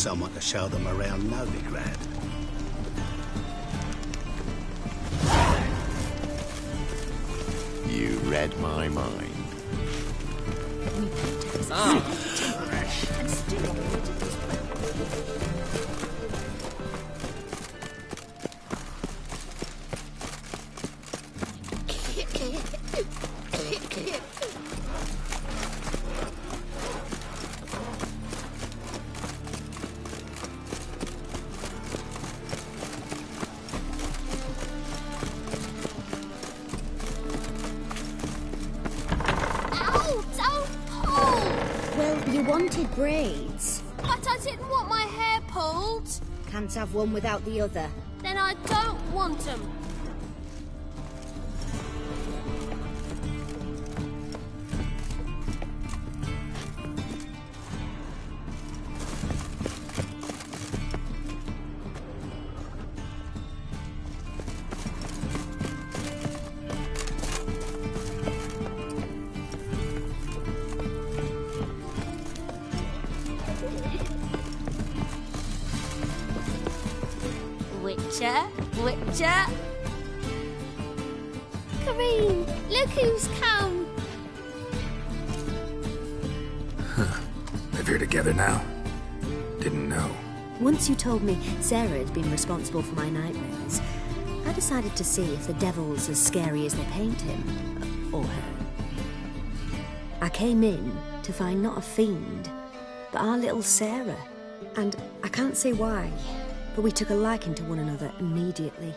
someone to show them around Novigrad. You read my mind. Braids. But I didn't want my hair pulled. Can't have one without the other. Then I don't want them. Witcher. Kareem, look who's come. Live here together now? Didn't know. Once you told me Sarah had been responsible for my nightmares, I decided to see if the devil's as scary as they paint him. Or her. I came in to find not a fiend, but our little Sarah. And I can't say why, but we took a liking to one another immediately.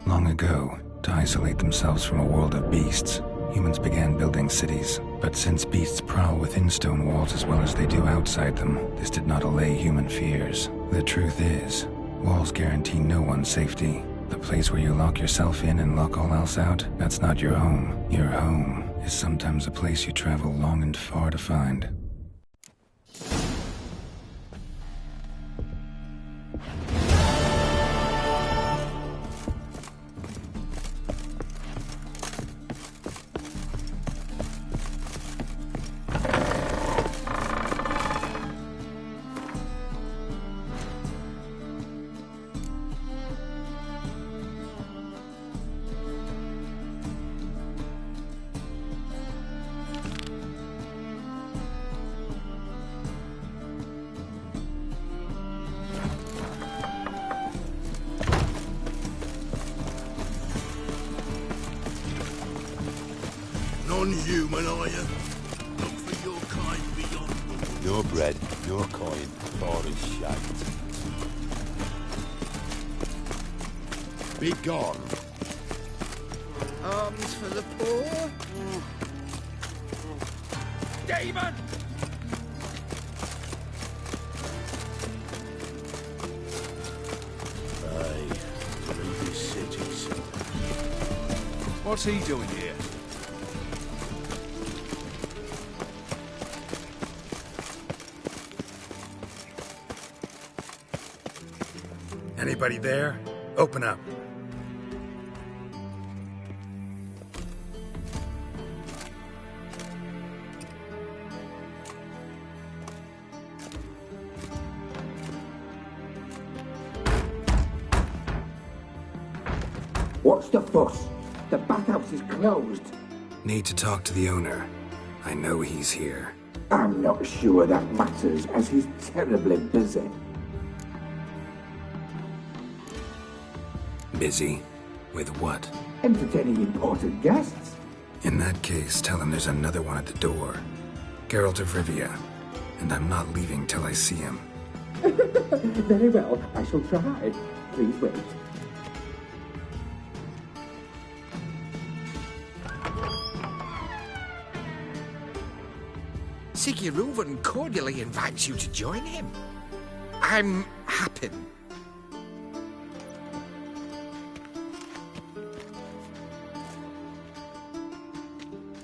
Long ago, to isolate themselves from a world of beasts, humans began building cities. But since beasts prowl within stone walls as well as they do outside them, this did not allay human fears. The truth is, walls guarantee no one's safety. The place where you lock yourself in and lock all else out, that's not your home. Your home is sometimes a place you travel long and far to find. Non-human, are you? Look for your kind beyond. Your bread, your coin, far as shite. Be gone. Arms for the poor. Demon! Aye, through these cities. What's he doing here? Anybody there? Open up. What's the fuss? The bathhouse is closed. Need to talk to the owner. I know he's here. I'm not sure that matters, as he's terribly busy. Busy? With what? Entertaining important guests. In that case, tell him there's another one at the door. Geralt of Rivia. And I'm not leaving till I see him. Very well, I shall try. Please wait. Siguruvin cordially invites you to join him. I'm happy.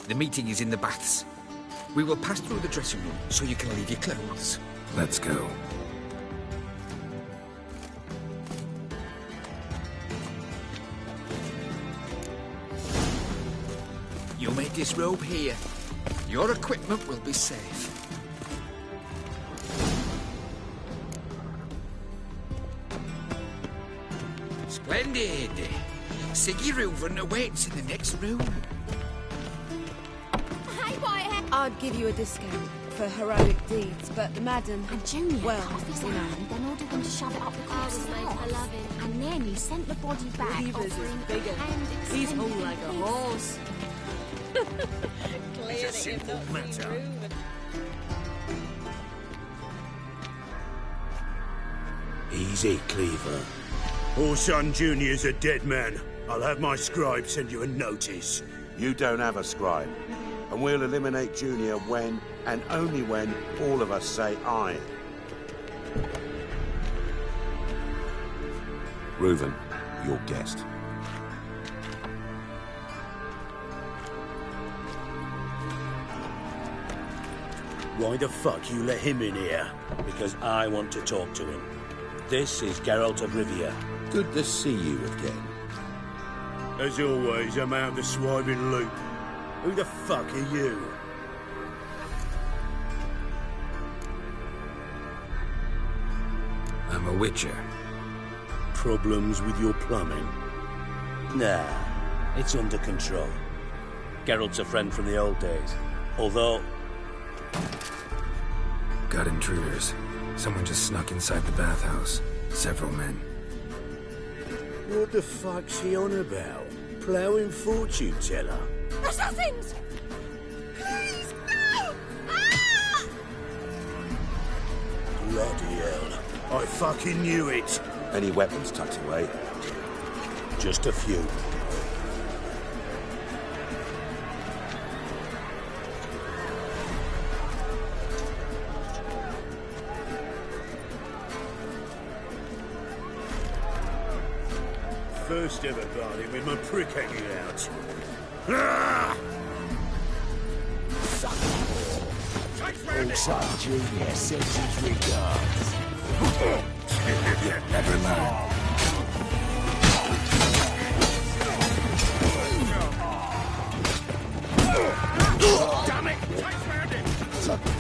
The meeting is in the baths. We will pass through the dressing room so you can leave your clothes. Let's go. You may disrobe here. Your equipment will be safe. Splendid. Siggy Reuven awaits in the next room. Hey, Whitehead. I'd give you a discount for heroic deeds, but the madam... And Junior well, cut off his you know. hand, then ordered them to shove it up the corpse's arse. love him. And then he sent the body back, He was offering bigger. a hand He's extended whole like a piece. horse. It's a simple matter. Easy, Cleaver. Orson Jr.'s a dead man. I'll have my scribe send you a notice. You don't have a scribe. And we'll eliminate Junior when, and only when, all of us say aye. Reuven, your guest. Why the fuck you let him in here? Because I want to talk to him. This is Geralt of Rivia. Good to see you again. As always, I'm out the swiving loop. Who the fuck are you? I'm a witcher. Problems with your plumbing? Nah, it's under control. Geralt's a friend from the old days. Although... Got intruders. Someone just snuck inside the bathhouse. Several men. What the fuck's he on about? Ploughing fortune teller? Assassins! Please, no! Ah! Bloody hell. I fucking knew it. Any weapons tucked away? Just a few. First ever party with my prick hanging out. Ah! Orson Jr. sends his regards. Yeah, never mind. Damn it!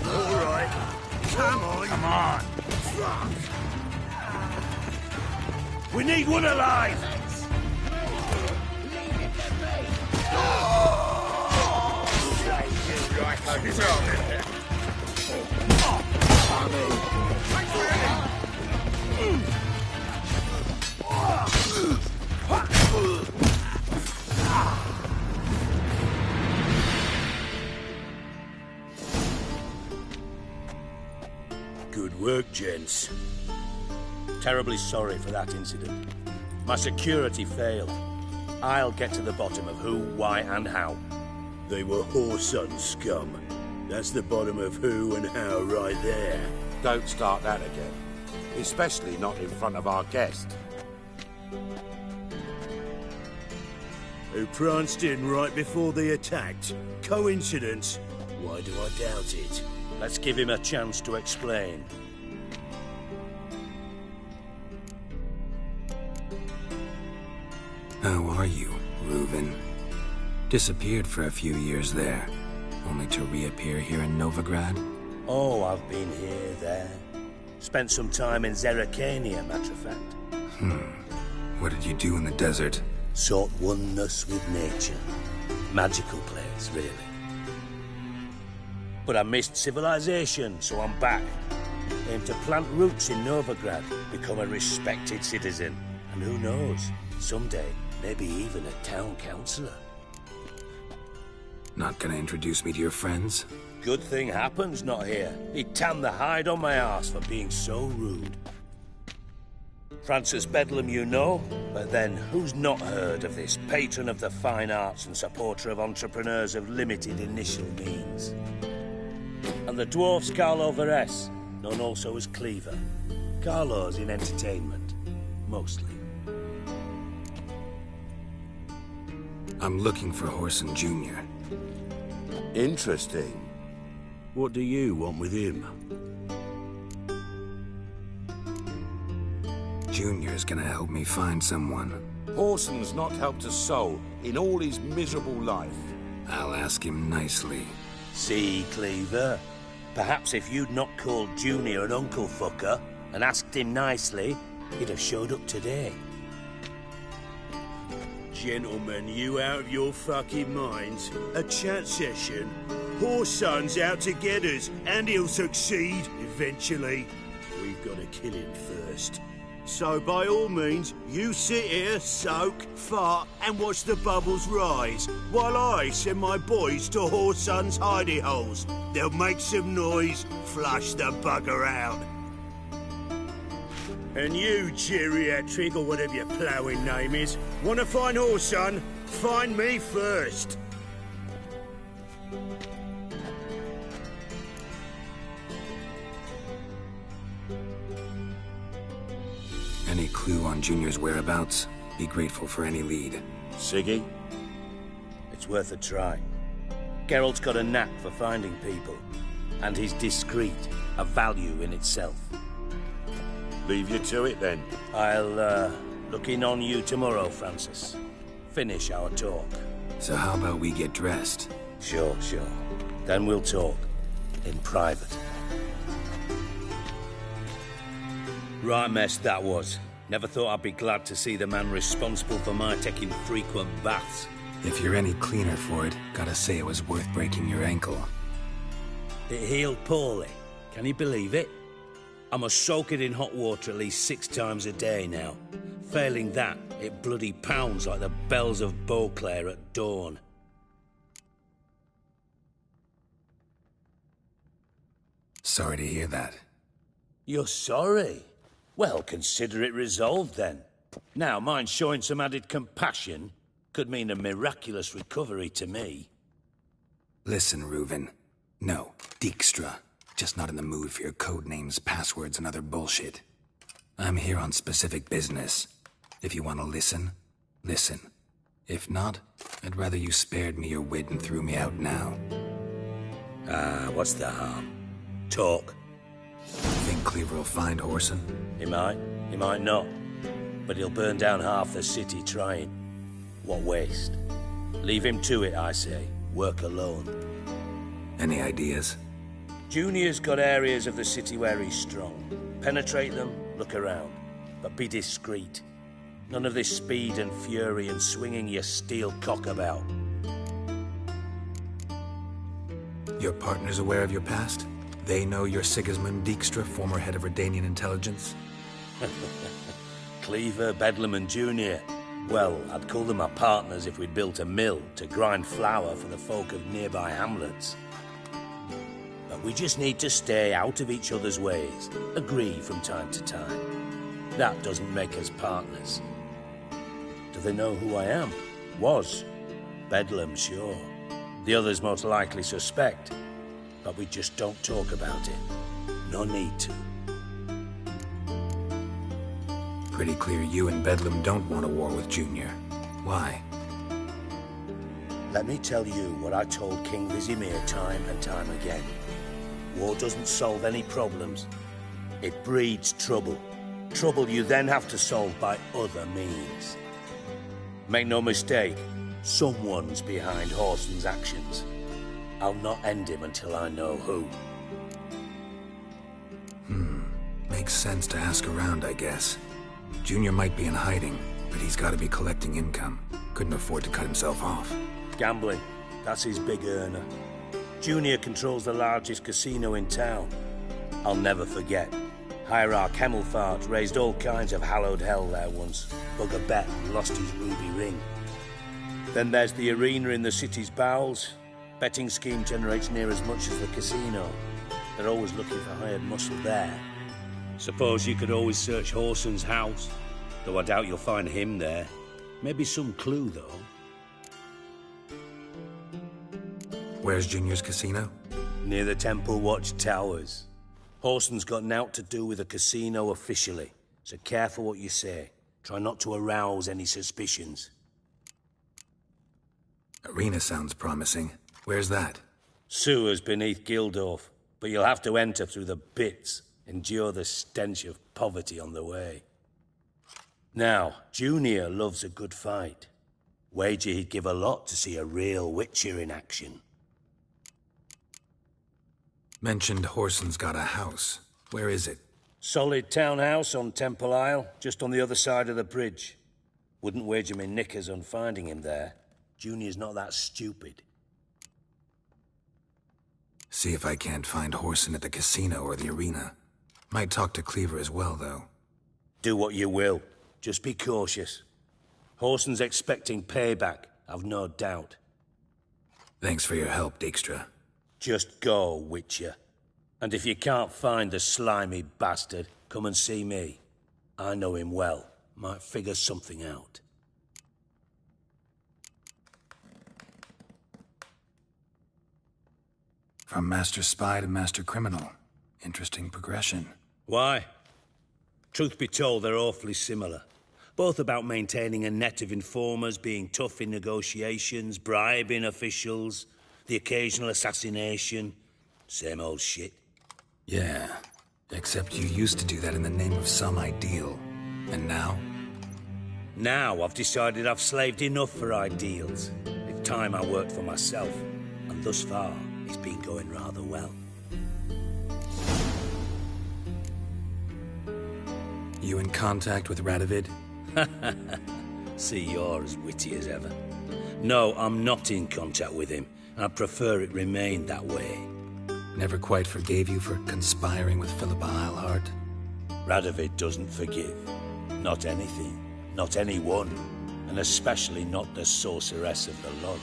All right. Come on. Come on. Fuck. We need one alive. Good work, gents. Terribly sorry for that incident. My security failed. I'll get to the bottom of who, why, and how. They were whoreson scum. That's the bottom of who and how right there. Don't start that again. Especially not in front of our guest. Who pranced in right before they attacked. Coincidence? Why do I doubt it? Let's give him a chance to explain. How are you, Reuven? Disappeared for a few years there, only to reappear here in Novigrad? Oh, I've been here, there. Spent some time in Zerrikania, matter of fact. What did you do in the desert? Sought oneness with nature. Magical place, really. But I missed civilization, so I'm back. Aim to plant roots in Novigrad, become a respected citizen. And who knows, someday, maybe even a town councillor. Not gonna introduce me to your friends? Good thing Happen's not here. He'd tan the hide on my arse for being so rude. Francis Bedlam you know, but then who's not heard of this patron of the fine arts and supporter of entrepreneurs of limited initial means? And the dwarf's Carlo Veres, known also as Cleaver. Carlo's in entertainment, mostly. I'm looking for Orson Jr. Interesting. What do you want with him? Junior's gonna help me find someone. Orson's not helped a soul in all his miserable life. I'll ask him nicely. See, Cleaver? Perhaps if you'd not called Junior an uncle fucker and asked him nicely, he'd have showed up today. Gentlemen, you out of your fucking minds? A chat session? Horse Son's out to get us, and he'll succeed eventually. We've got to kill him first. So by all means, you sit here, soak, fart, and watch the bubbles rise, while I send my boys to Horse Son's hidey holes. They'll make some noise, flush the bugger out. And you, geriatric, or whatever your ploughing name is, want to find Horse Son? Find me first. Any clue on Junior's whereabouts? Be grateful for any lead. Siggy? It's worth a try. Geralt's got a knack for finding people. And he's discreet, a value in itself. Leave you to it, then. I'll, look in on you tomorrow, Francis. Finish our talk. So how about we get dressed? Sure. Then we'll talk. In private. Right mess that was. Never thought I'd be glad to see the man responsible for my taking frequent baths. If you're any cleaner for it, gotta say it was worth breaking your ankle. It healed poorly. Can you believe it? I must soak it in hot water at least 6 times a day now. Failing that, it bloody pounds like the bells of Beauclair at dawn. Sorry to hear that. You're sorry? Well, consider it resolved then. Now, mind showing some added compassion could mean a miraculous recovery to me. Listen, Reuven. No, Dijkstra. Just not in the mood for your code names, passwords, and other bullshit. I'm here on specific business. If you want to listen, listen. If not, I'd rather you spared me your wit and threw me out now. What's the harm? Talk. Think Cleaver will find Whoreson? He might not. But he'll burn down half the city trying. What waste. Leave him to it, I say. Work alone. Any ideas? Junior's got areas of the city where he's strong. Penetrate them, look around. But be discreet. None of this speed and fury and swinging your steel cock about. Your partner's aware of your past? They know you're Sigismund Dijkstra, former head of Redanian intelligence? Cleaver, Bedlam and Junior. Well, I'd call them our partners if we'd built a mill to grind flour for the folk of nearby hamlets. But we just need to stay out of each other's ways, agree from time to time. That doesn't make us partners. Do they know who I am? Was. Bedlam, sure. The others most likely suspect. But we just don't talk about it. No need to. Pretty clear you and Bedlam don't want a war with Junior. Why? Let me tell you what I told King Vizimir time and time again. War doesn't solve any problems. It breeds trouble. Trouble you then have to solve by other means. Make no mistake, someone's behind Whoreson's actions. I'll not end him until I know who. Makes sense to ask around, I guess. Junior might be in hiding, but he's got to be collecting income. Couldn't afford to cut himself off. Gambling, that's his big earner. Junior controls the largest casino in town. I'll never forget. Hierarch Hemmelfart raised all kinds of hallowed hell there once. Bugger bet and lost his ruby ring. Then there's the arena in the city's bowels. Betting scheme generates near as much as the casino. They're always looking for hired muscle there. Suppose you could always search Whoreson's house, though I doubt you'll find him there. Maybe some clue, though. Where's Junior's casino? Near the Temple Watch Towers. Whoreson's got naught to do with the casino officially, so careful what you say. Try not to arouse any suspicions. Arena sounds promising. Where's that? Sewers beneath Gildorf, but you'll have to enter through the bits, endure the stench of poverty on the way. Now, Junior loves a good fight. Wager he'd give a lot to see a real Witcher in action. Mentioned Whoreson's got a house. Where is it? Solid townhouse on Temple Isle, just on the other side of the bridge. Wouldn't wager me knickers on finding him there. Junior's not that stupid. See if I can't find Horson at the casino or the arena. Might talk to Cleaver as well, though. Do what you will. Just be cautious. Horson's expecting payback, I've no doubt. Thanks for your help, Dijkstra. Just go, Witcher. And if you can't find the slimy bastard, come and see me. I know him well. Might figure something out. From Master Spy to Master Criminal. Interesting progression. Why? Truth be told, they're awfully similar. Both about maintaining a net of informers, being tough in negotiations, bribing officials, the occasional assassination. Same old shit. Yeah, except you used to do that in the name of some ideal. And now? Now I've decided I've slaved enough for ideals. It's time I worked for myself. And thus far, it's been going rather well. You in contact with Radovid? See, you're as witty as ever. No, I'm not in contact with him. I prefer it remained that way. Never quite forgave you for conspiring with Philippa Eilhart? Radovid doesn't forgive. Not anything. Not anyone. And especially not the sorceress of the Lodge.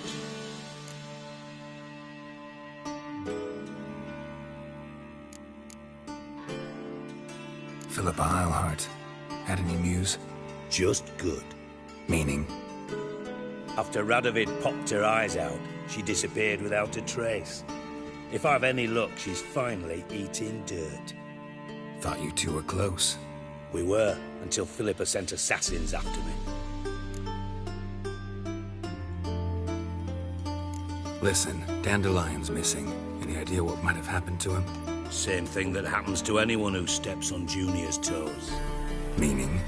Philippa Eilhart. Had any news? Just good. Meaning? After Radovid popped her eyes out, she disappeared without a trace. If I've any luck, she's finally eating dirt. Thought you two were close. We were, until Philippa sent assassins after me. Listen, Dandelion's missing. Any idea what might have happened to him? Same thing that happens to anyone who steps on Junior's toes. Meaning?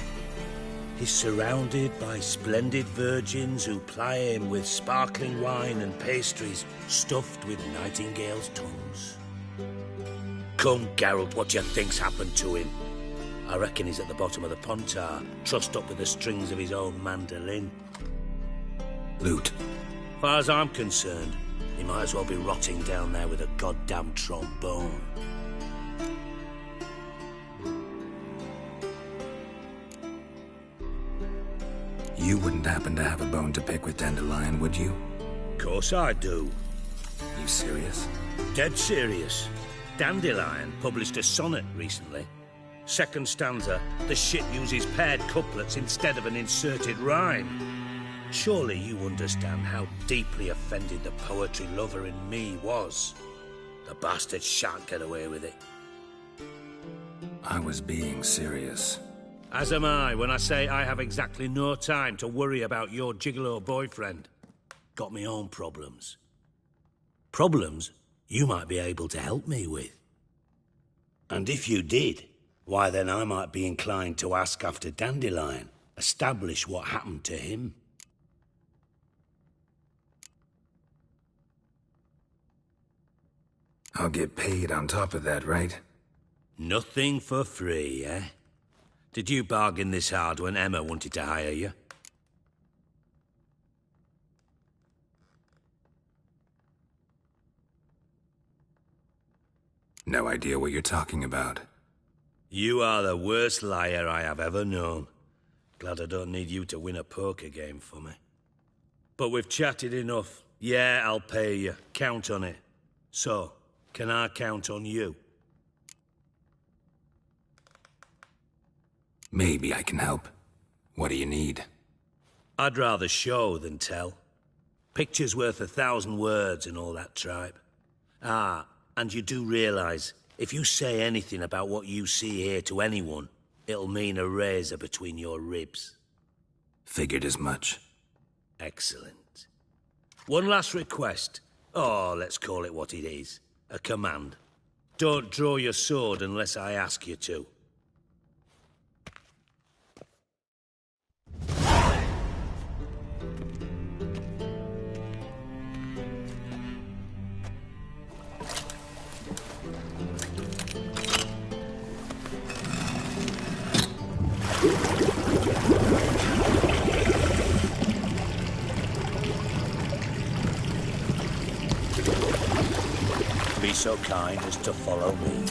He's surrounded by splendid virgins who ply him with sparkling wine and pastries stuffed with nightingales' tongues. Come, Geralt, what do you think's happened to him? I reckon he's at the bottom of the Pontar, trussed up with the strings of his own mandolin. Loot. Far as I'm concerned, he might as well be rotting down there with a goddamn trombone. You wouldn't happen to have a bone to pick with Dandelion, would you? Course I do. You serious? Dead serious. Dandelion published a sonnet recently. Second stanza, the shit uses paired couplets instead of an inserted rhyme. Surely you understand how deeply offended the poetry lover in me was. The bastard shan't get away with it. I was being serious. As am I when I say I have exactly no time to worry about your gigolo boyfriend. Got me own problems. Problems you might be able to help me with. And if you did, why then I might be inclined to ask after Dandelion, establish what happened to him. I'll get paid on top of that, right? Nothing for free, eh? Did you bargain this hard when Emma wanted to hire you? No idea what you're talking about. You are the worst liar I have ever known. Glad I don't need you to win a poker game for me. But we've chatted enough. Yeah, I'll pay you. Count on it. So, can I count on you? Maybe I can help. What do you need? I'd rather show than tell. Picture's worth 1,000 words and all that tripe. Ah, and you do realize, if you say anything about what you see here to anyone, it'll mean a razor between your ribs. Figured as much. Excellent. One last request. Oh, let's call it what it is. A command. Don't draw your sword unless I ask you to. so kind as to follow me.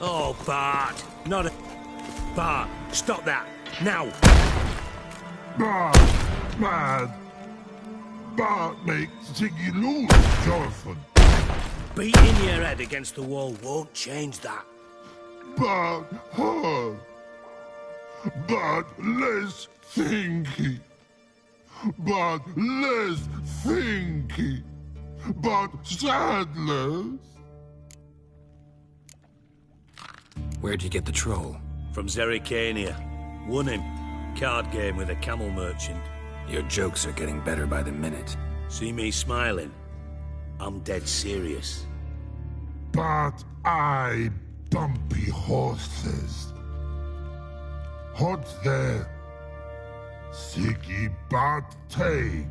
Oh, Bart! Not a... Bart, stop that! Now! Bart! Bad! Bart makes Ziggy lose, Jonathan! Beating your head against the wall won't change that. Bart hurt! Bart less thinky! Bart less thinky! Bart sadless! Where'd you get the troll? From Zerrikania. Won him. Card game with a camel merchant. Your jokes are getting better by the minute. See me smiling? I'm dead serious. But I bumpy horses. Hot there. Siggy but take.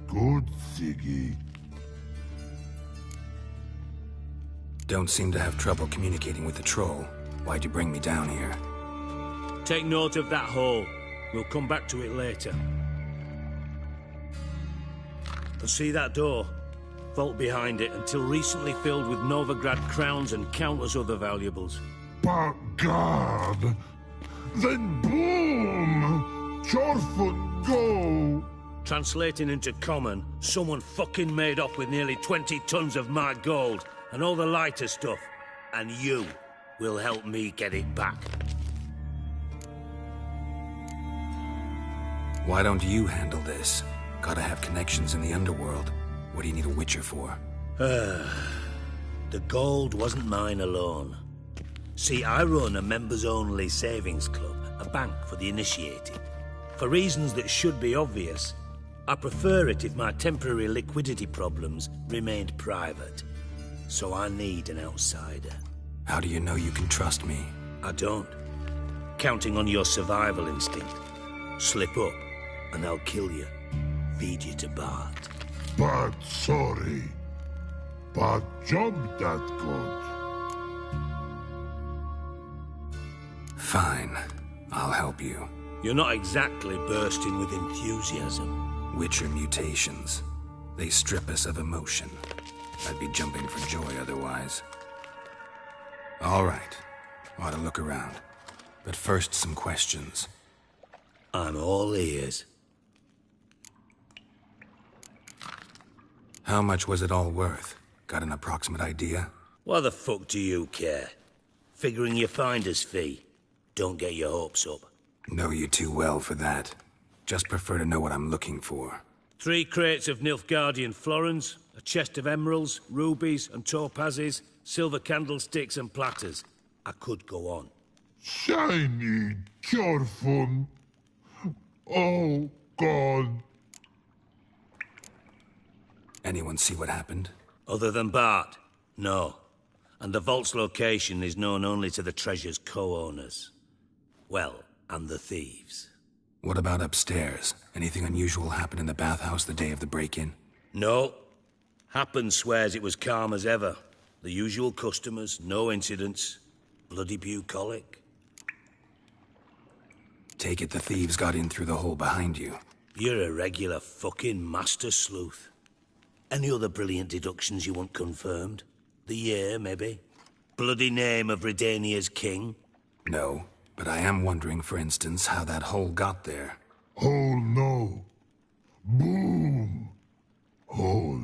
Good Siggy. Don't seem to have trouble communicating with the troll. Why'd you bring me down here? Take note of that hole. We'll come back to it later. And see that door? Vault behind it, until recently filled with Novigrad crowns and countless other valuables. But God! Then boom! Chorfoot go! Translating into common, someone fucking made off with nearly 20 tons of my gold, and all the lighter stuff. And you will help me get it back. Why don't you handle this? Gotta have connections in the underworld. What do you need a witcher for? The gold wasn't mine alone. See, I run a members-only savings club, a bank for the initiated. For reasons that should be obvious, I prefer it if my temporary liquidity problems remained private. So I need an outsider. How do you know you can trust me? I don't. Counting on your survival instinct. Slip up, and I'll kill you. Feed you to Bart. But sorry. But job that good. Fine. I'll help you. You're not exactly bursting with enthusiasm. Witcher mutations. They strip us of emotion. I'd be jumping for joy otherwise. All right. Ought to look around. But first, some questions. I'm all ears. How much was it all worth? Got an approximate idea? Why the fuck do you care? Figuring your finder's fee. Don't get your hopes up. Know you too well for that. Just prefer to know what I'm looking for. 3 crates of Nilfgaardian florins, a chest of emeralds, rubies and topazes, silver candlesticks and platters. I could go on. Shiny Chorfun. Oh, God. Anyone see what happened? Other than Bart? No. And the vault's location is known only to the treasure's co-owners. Well, and the thieves. What about upstairs? Anything unusual happen in the bathhouse the day of the break-in? No. Happen swears it was calm as ever. The usual customers, no incidents. Bloody bucolic. Take it the thieves got in through the hole behind you. You're a regular fucking master sleuth. Any other brilliant deductions you want confirmed? The year, maybe? Bloody name of Redania's king? No, but I am wondering, for instance, how that hole got there. Hole no. Boom. Hole.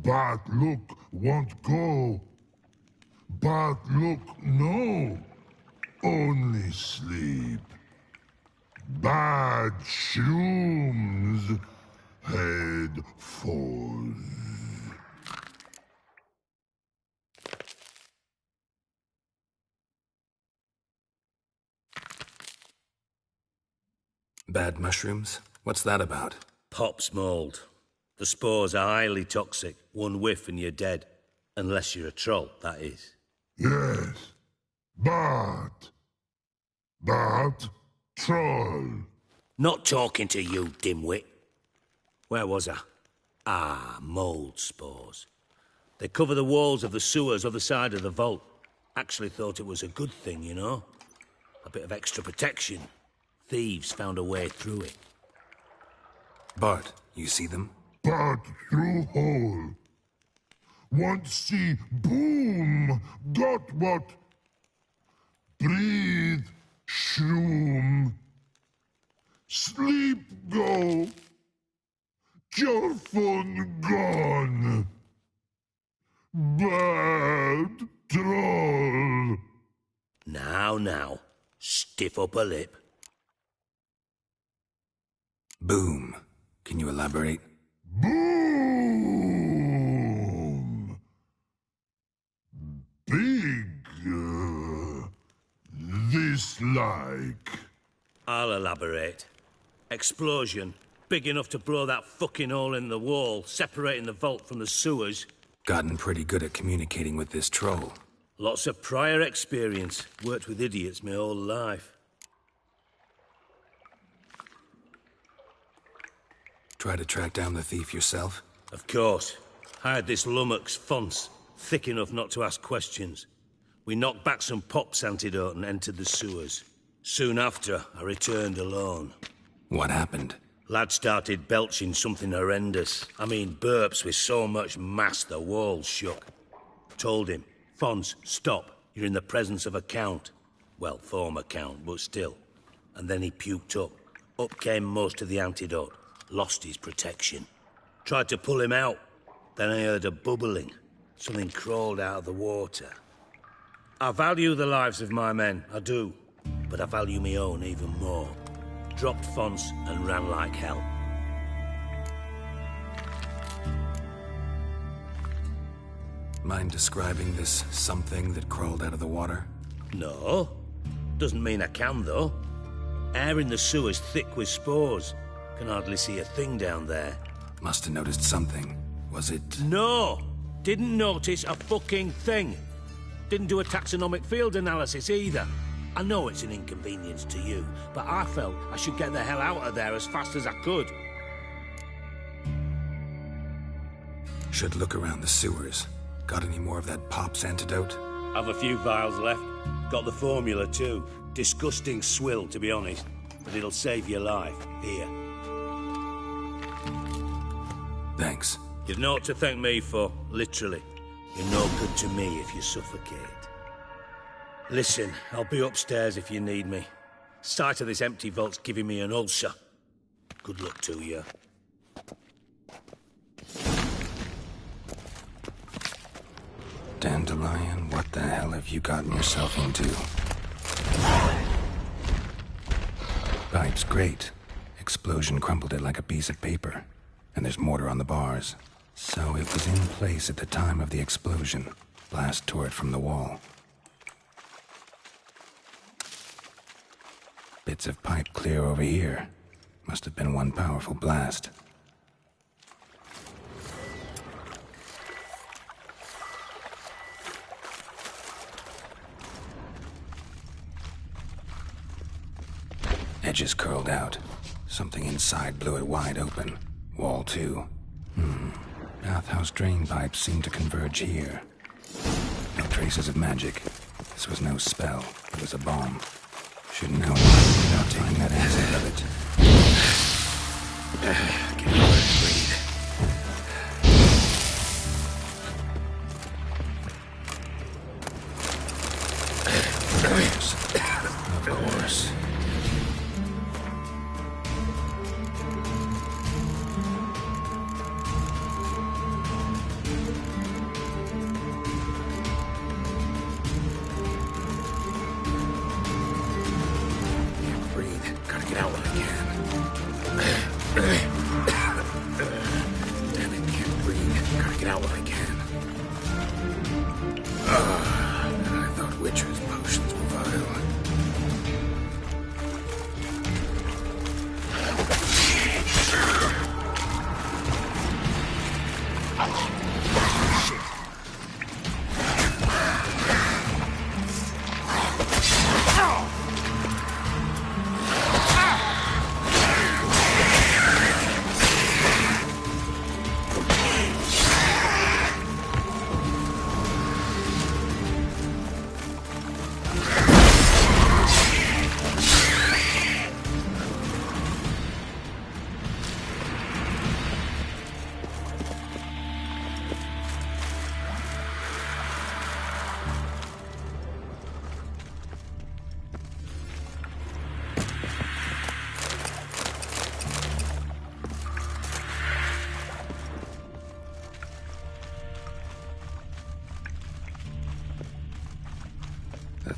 But look won't go. But look no. Only sleep. Bad shrooms. Head falls. Bad mushrooms? What's that about? Pops mold. The spores are highly toxic. One whiff and you're dead. Unless you're a troll, that is. Yes. But troll. Not talking to you, dimwit. Where was I? Ah, mold spores. They cover the walls of the sewers other side of the vault. Actually thought it was a good thing, you know? A bit of extra protection. Thieves found a way through it. Bart, you see them? But through hole. Want see boom. Got what? Breathe. Shroom. Sleep go. Your phone gone. Bad troll. Now. Stiff upper lip. Boom. Can you elaborate? Boom. Big. This like. I'll elaborate. Explosion. Big enough to blow that fucking hole in the wall, separating the vault from the sewers. Gotten pretty good at communicating with this troll. Lots of prior experience. Worked with idiots my whole life. Try to track down the thief yourself? Of course. Hired this lummox, Fonce. Thick enough not to ask questions. We knocked back some Pop's antidote and entered the sewers. Soon after, I returned alone. What happened? Lad started belching something horrendous. I mean, burps with so much mass the walls shook. Told him, Fonce, stop. You're in the presence of a count. Well, former count, but still. And then he puked up. Up came most of the antidote. Lost his protection. Tried to pull him out. Then I heard a bubbling. Something crawled out of the water. I value the lives of my men, I do. But I value my own even more. Dropped Fonce and ran like hell. Mind describing this something that crawled out of the water? No. Doesn't mean I can, though. Air in the sewer's thick with spores. Can hardly see a thing down there. Must have noticed something. Was it... No! Didn't notice a fucking thing. Didn't do a taxonomic field analysis either. I know it's an inconvenience to you, but I felt I should get the hell out of there as fast as I could. Should look around the sewers. Got any more of that Pop's antidote? Have a few vials left. Got the formula too. Disgusting swill, to be honest. But it'll save your life. Here. Thanks. You've naught to thank me for, literally. You're no good to me if you suffocate. Listen, I'll be upstairs if you need me. Sight of this empty vault's giving me an ulcer. Good luck to you. Dandelion, what the hell have you gotten yourself into? Pipe's great. Explosion crumpled it like a piece of paper. And there's mortar on the bars. So it was in place at the time of the explosion. Blast tore it from the wall. Bits of pipe clear over here. Must have been one powerful blast. Edges curled out. Something inside blew it wide open. Wall too. Bathhouse drain pipes seem to converge here. No traces of magic. This was no spell. It was a bomb. Shouldn't know without taking that answer of it. Get over and breathe. Of course. Can't breathe. Gotta get out when I can.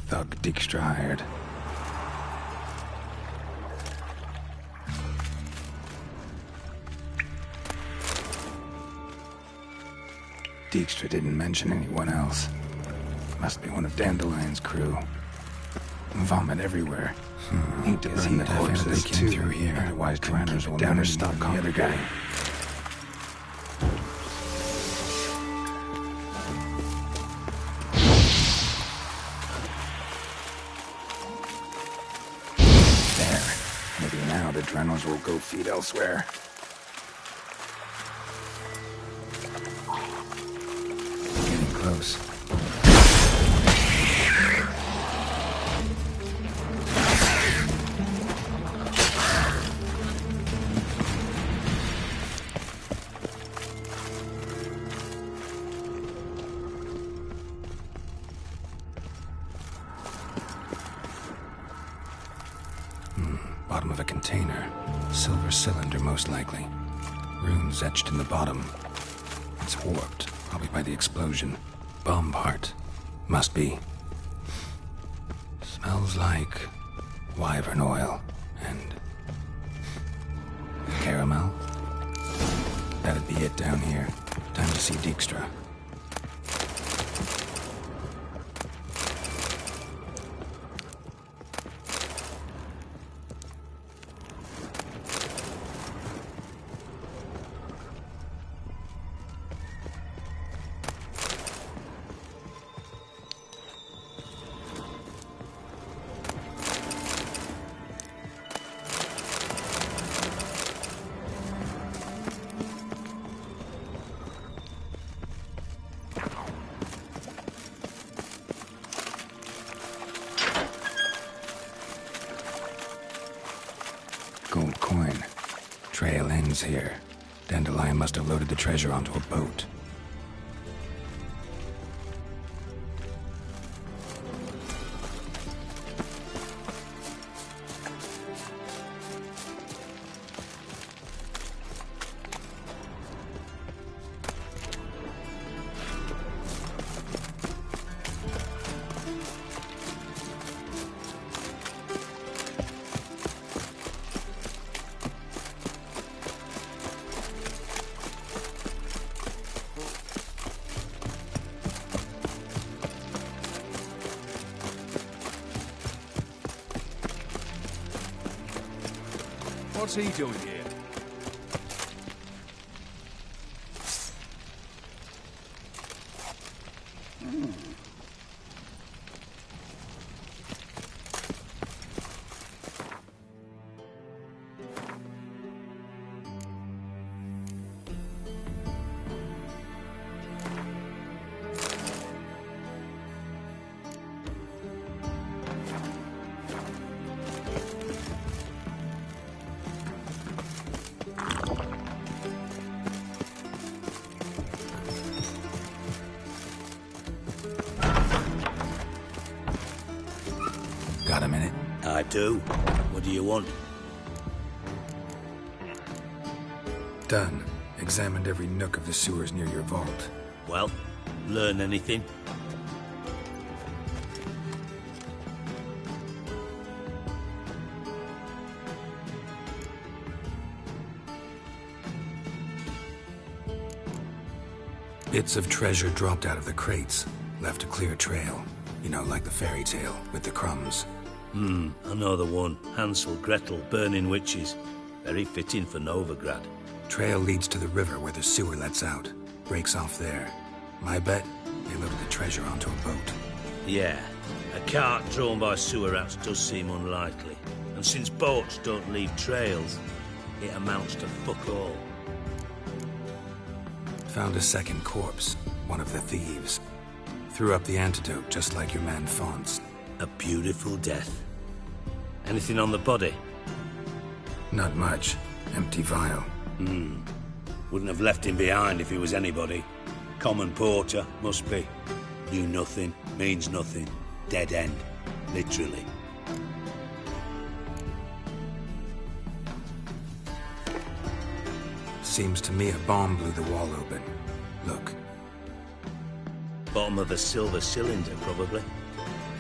thug Dijkstra hired. Dijkstra didn't mention anyone else. Must be one of Dandelion's crew. Vomit everywhere. Need to burn the horses too. Through here. Otherwise, Tyranners will never stop the other guy. There. Maybe now the Drennels will go feed elsewhere. Getting close. Bottom of a container. Silver cylinder, most likely. Runes etched in the bottom. It's warped, probably by the explosion. Bomb part. Must be. Smells like wyvern oil and caramel. That'd be it down here. Time to see Dijkstra. Gold coin. Trail ends here. Dandelion must have loaded the treasure onto a boat. What's he doing here? Got a minute? I do. What do you want? Done. Examined every nook of the sewers near your vault. Well, learn anything? Bits of treasure dropped out of the crates. Left a clear trail. You know, like the fairy tale, with the crumbs. I know the one. Hansel, Gretel, burning witches. Very fitting for Novigrad. Trail leads to the river where the sewer lets out. Breaks off there. My bet, they loaded the treasure onto a boat. Yeah, a cart drawn by sewer rats does seem unlikely. And since boats don't leave trails, it amounts to fuck all. Found a second corpse, one of the thieves. Threw up the antidote just like your man Fonz. A beautiful death. Anything on the body? Not much. Empty vial. Wouldn't have left him behind if he was anybody. Common porter, must be. Knew nothing, means nothing. Dead end. Literally. Seems to me a bomb blew the wall open. Look. Bottom of a silver cylinder, probably.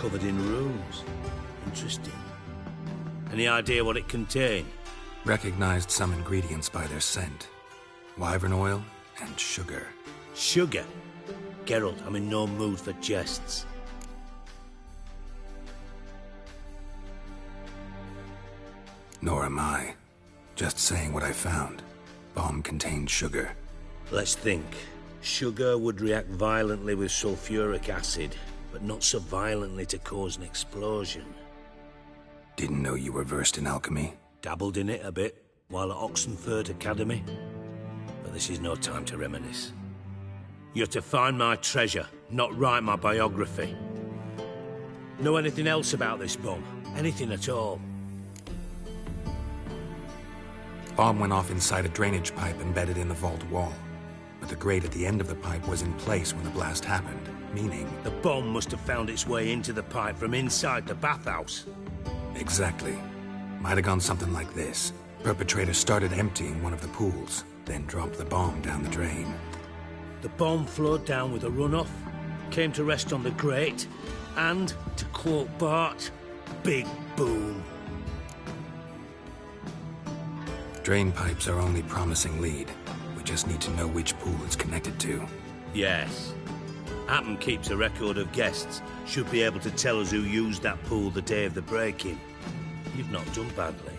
covered in runes. Interesting. Any idea what it contained? Recognized some ingredients by their scent. Wyvern oil and sugar. Sugar? Geralt, I'm in no mood for jests. Nor am I. Just saying what I found. Bomb contained sugar. Let's think. Sugar would react violently with sulfuric acid, but not so violently to cause an explosion. Didn't know you were versed in alchemy. Dabbled in it a bit, while at Oxenford Academy. But this is no time to reminisce. You're to find my treasure, not write my biography. Know anything else about this bomb? Anything at all? Bomb went off inside a drainage pipe embedded in the vault wall. But the grate at the end of the pipe was in place when the blast happened, meaning... The bomb must have found its way into the pipe from inside the bathhouse. Exactly. Might have gone something like this. Perpetrator started emptying one of the pools, then dropped the bomb down the drain. The bomb flowed down with a runoff, came to rest on the grate, and, to quote Bart, big boom. Drain pipes are only promising lead. We just need to know which pool it's connected to. Yes. Appen keeps a record of guests. Should be able to tell us who used that pool the day of the break-in. You've not done badly.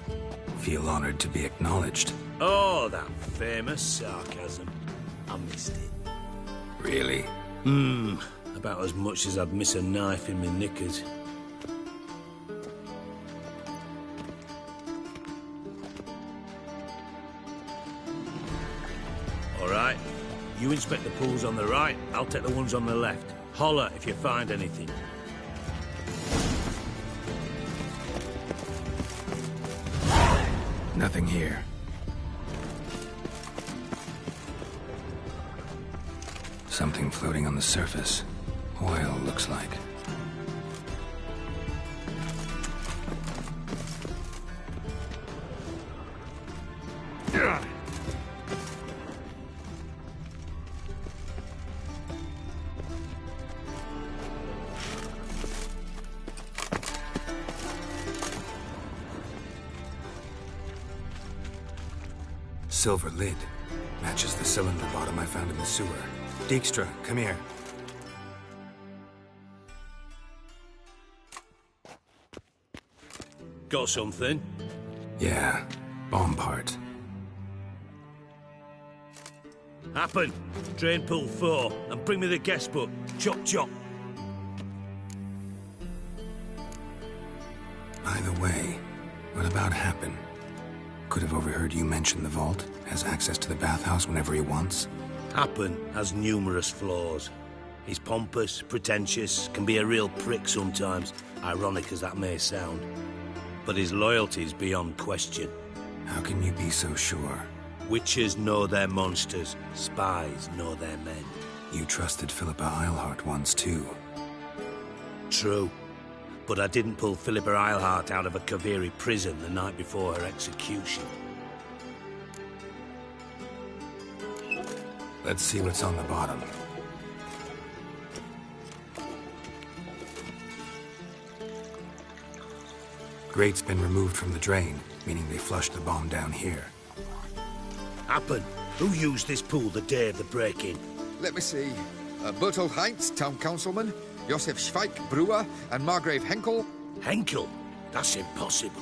Feel honored to be acknowledged. Oh, that famous sarcasm. I missed it. Really? About as much as I'd miss a knife in my knickers. All right. You inspect the pools on the right, I'll take the ones on the left. Holler if you find anything. Nothing here. Something floating on the surface. Oil, looks like. Silver lid. Matches the cylinder bottom I found in the sewer. Dijkstra, come here. Got something? Yeah, bomb part. Happen. Drain pool 4, and bring me the guest book. Chop chop. By the way, what about Happen? Could have overheard you mention the vault. Has access to the bathhouse whenever he wants. Happen has numerous flaws. He's pompous, pretentious, can be a real prick sometimes, ironic as that may sound. But his loyalty's beyond question. How can you be so sure? Witches know their monsters, spies know their men. You trusted Philippa Eilhart once too. True. But I didn't pull Philippa Eilhart out of a Kaviri prison the night before her execution. Let's see what's on the bottom. Grate's been removed from the drain, meaning they flushed the bomb down here. Happen. Who used this pool the day of the break-in? Let me see. Bertold Heinz, town councilman, Josef Schweik, brewer, and Margrave Henkel. Henkel? That's impossible.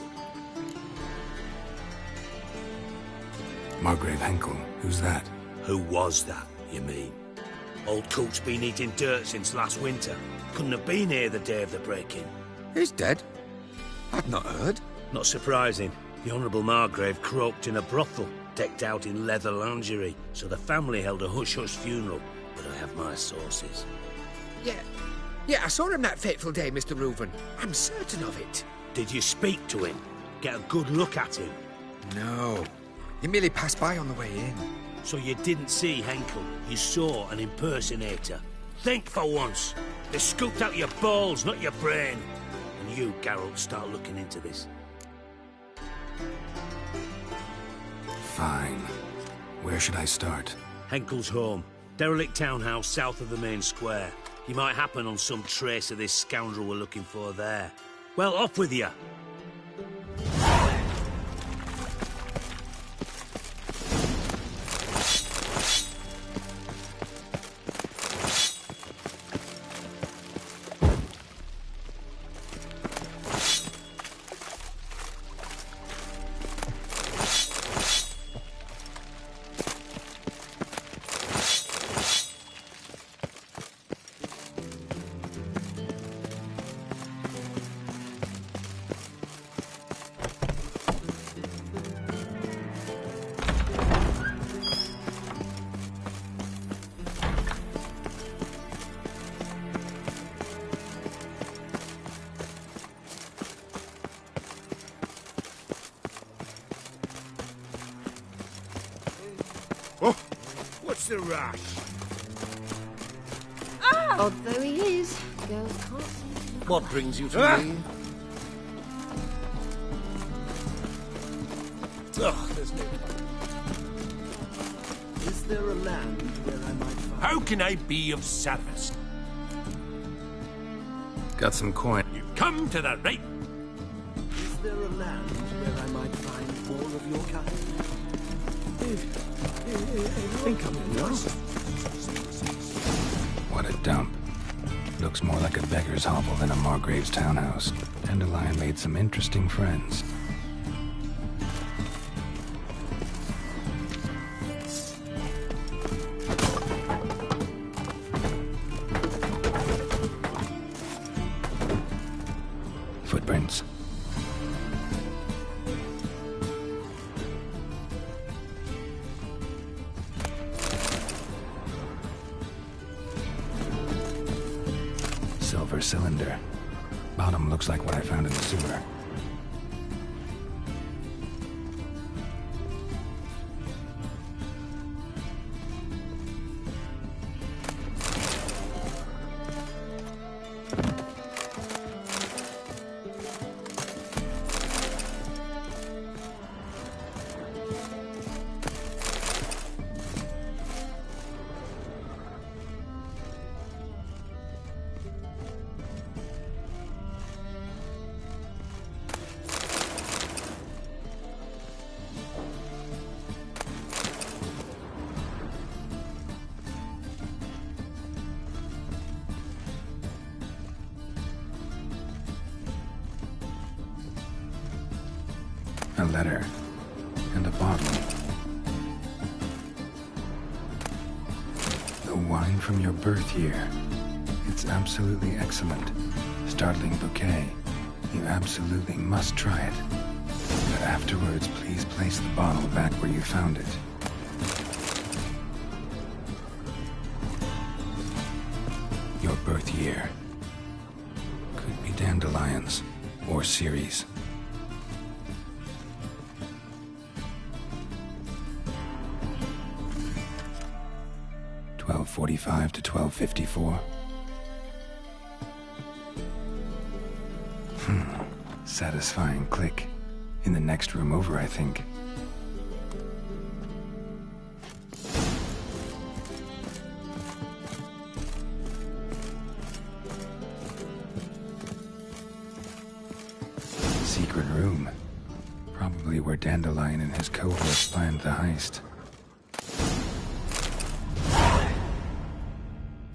Margrave Henkel? Who's that? Who was that, you mean? Old coot's been eating dirt since last winter. Couldn't have been here the day of the break-in. He's dead? I've not heard. Not surprising. The Honourable Margrave croaked in a brothel, decked out in leather lingerie, so the family held a hush-hush funeral. But I have my sources. Yeah, I saw him that fateful day, Mr. Reuven. I'm certain of it. Did you speak to him? Get a good look at him? No. He merely passed by on the way in. So you didn't see Henkel, you saw an impersonator. Think for once. They scooped out your balls, not your brain. And you, Geralt, start looking into this. Fine. Where should I start? Henkel's home. Derelict townhouse south of the main square. You might happen on some trace of this scoundrel we're looking for there. Well, off with you. What's the rush? Odd though he is, girls can't seem to... What brings you to me? Ugh, there's no point. Is there a land where I might find... How can I be of service? Got some coin. You come to the right... Is there a land where I might find more of your kind? Think I'm in lost. What a dump. Looks more like a beggar's hovel than a Margrave's townhouse. Dandelion made some interesting friends. Footprints. Silver cylinder. Bottom looks like what I found in the sewer. A letter. And a bottle. The wine from your birth year. It's absolutely excellent. Startling bouquet. You absolutely must try it. But afterwards, please place the bottle back where you found it. Your birth year. Could be dandelions. Or Ceres. 1245 to 1254. Satisfying click. In the next room over, I think. Secret room. Probably where Dandelion and his cohorts planned the heist.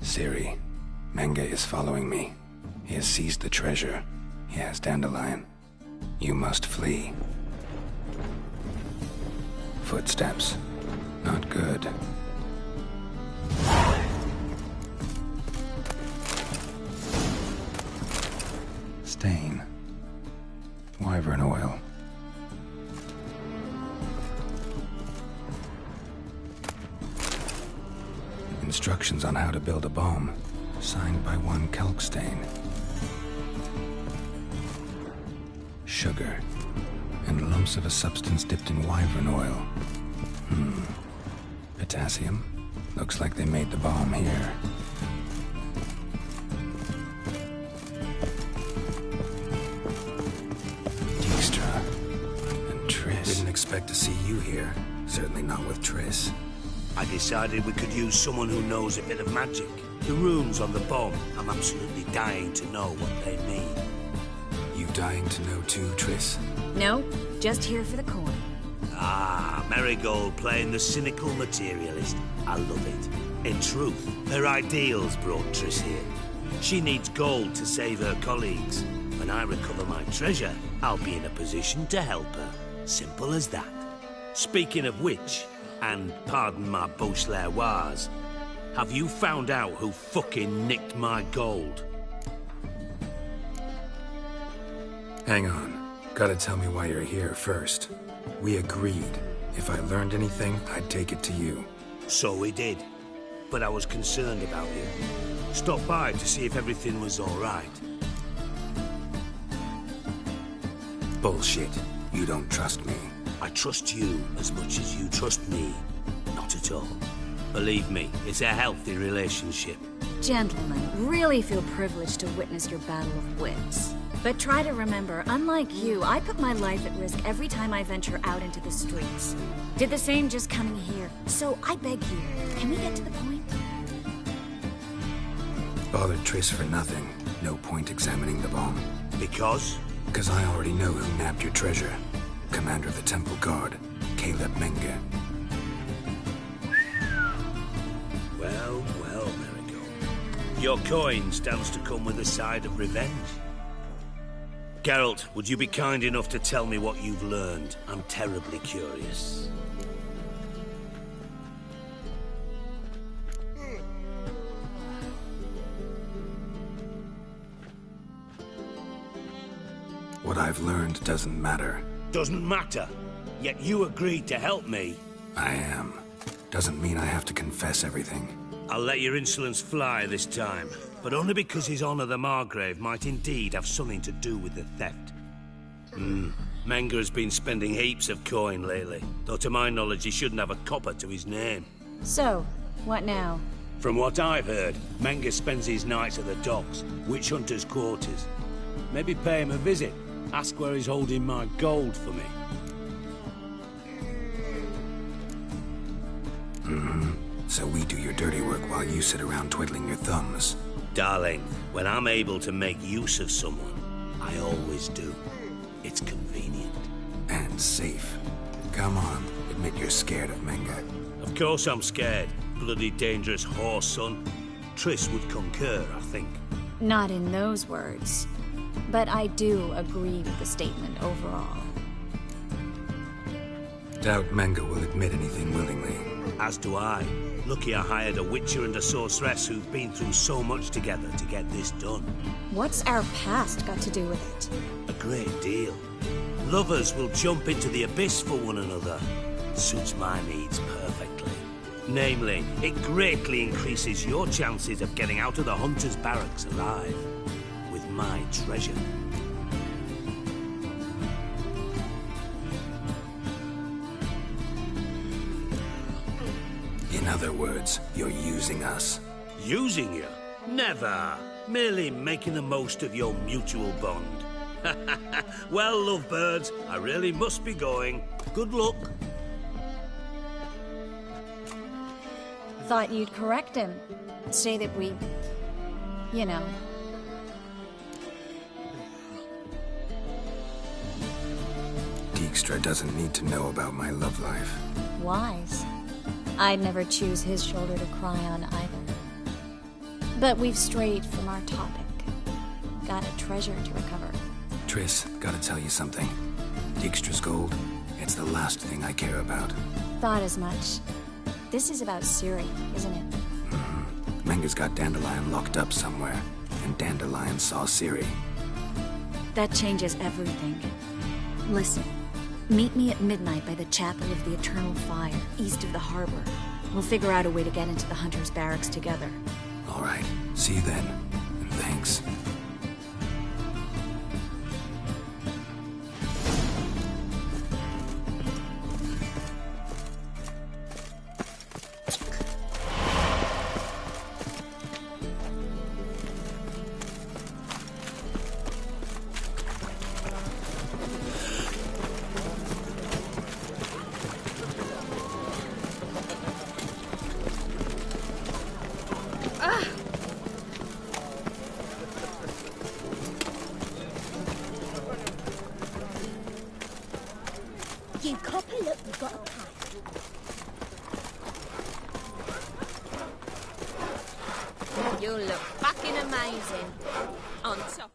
Siri, Menge is following me. He has seized the treasure. He has Dandelion. You must flee. Footsteps. Not good. Stain. Wyvern oil. Instructions on how to build a bomb, signed by one Kalkstain. Sugar, and lumps of a substance dipped in wyvern oil. Potassium. Looks like they made the bomb here. Dijkstra and Triss. Didn't expect to see you here. Certainly not with Triss. I decided we could use someone who knows a bit of magic. The runes on the bomb, I'm absolutely dying to know what they mean. You dying to know too, Triss? No, just here for the coin. Ah, Marigold playing the cynical materialist. I love it. In truth, her ideals brought Triss here. She needs gold to save her colleagues. When I recover my treasure, I'll be in a position to help her. Simple as that. Speaking of which, and pardon my Beauclervoise, have you found out who fucking nicked my gold? Hang on. Gotta tell me why you're here first. We agreed. If I learned anything, I'd take it to you. So we did. But I was concerned about you. Stopped by to see if everything was all right. Bullshit. You don't trust me. I trust you as much as you trust me. Not at all. Believe me, it's a healthy relationship. Gentlemen, really feel privileged to witness your battle of wits. But try to remember, unlike you, I put my life at risk every time I venture out into the streets. Did the same just coming here. So I beg you, can we get to the point? Bothered Triss for nothing. No point examining the bomb. Because? Because I already know who nabbed your treasure. Commander of the Temple Guard, Caleb Menge. Well, Marigold. Your coin stands to come with a side of revenge. Geralt, would you be kind enough to tell me what you've learned? I'm terribly curious. What I've learned doesn't matter. Doesn't matter? Yet you agreed to help me. I am. Doesn't mean I have to confess everything. I'll let your insolence fly this time, but only because His Honor the Margrave might indeed have something to do with the theft. Menge has been spending heaps of coin lately, though to my knowledge he shouldn't have a copper to his name. So, what now? From what I've heard, Menge spends his nights at the docks, witch hunters' quarters. Maybe pay him a visit. Ask where he's holding my gold for me. So we do your dirty work while you sit around twiddling your thumbs. Darling, when I'm able to make use of someone, I always do. It's convenient. And safe. Come on, admit you're scared of Menge. Of course I'm scared. Bloody dangerous whore, son. Triss would concur, I think. Not in those words. But I do agree with the statement overall. Doubt Menge will admit anything willingly. As do I. Lucky I hired a witcher and a sorceress who've been through so much together to get this done. What's our past got to do with it? A great deal. Lovers will jump into the abyss for one another. Suits my needs perfectly. Namely, it greatly increases your chances of getting out of the hunter's barracks alive. With my treasure. In other words, you're using us. Using you? Never. Merely making the most of your mutual bond. Well, lovebirds, I really must be going. Good luck. Thought you'd correct him. Say that we... you know... Dijkstra doesn't need to know about my love life. Wise. I'd never choose his shoulder to cry on either. But we've strayed from our topic. Got a treasure to recover. Triss, gotta tell you something. Dijkstra's gold, it's the last thing I care about. Thought as much. This is about Ciri, isn't it? Menge's got Dandelion locked up somewhere, and Dandelion saw Ciri. That changes everything. Listen, meet me at midnight by the Chapel of the Eternal Fire, east of the harbor. We'll figure out a way to get into the Hunter's Barracks together. All right, see you then, and thanks. You'll look fucking amazing. On top of...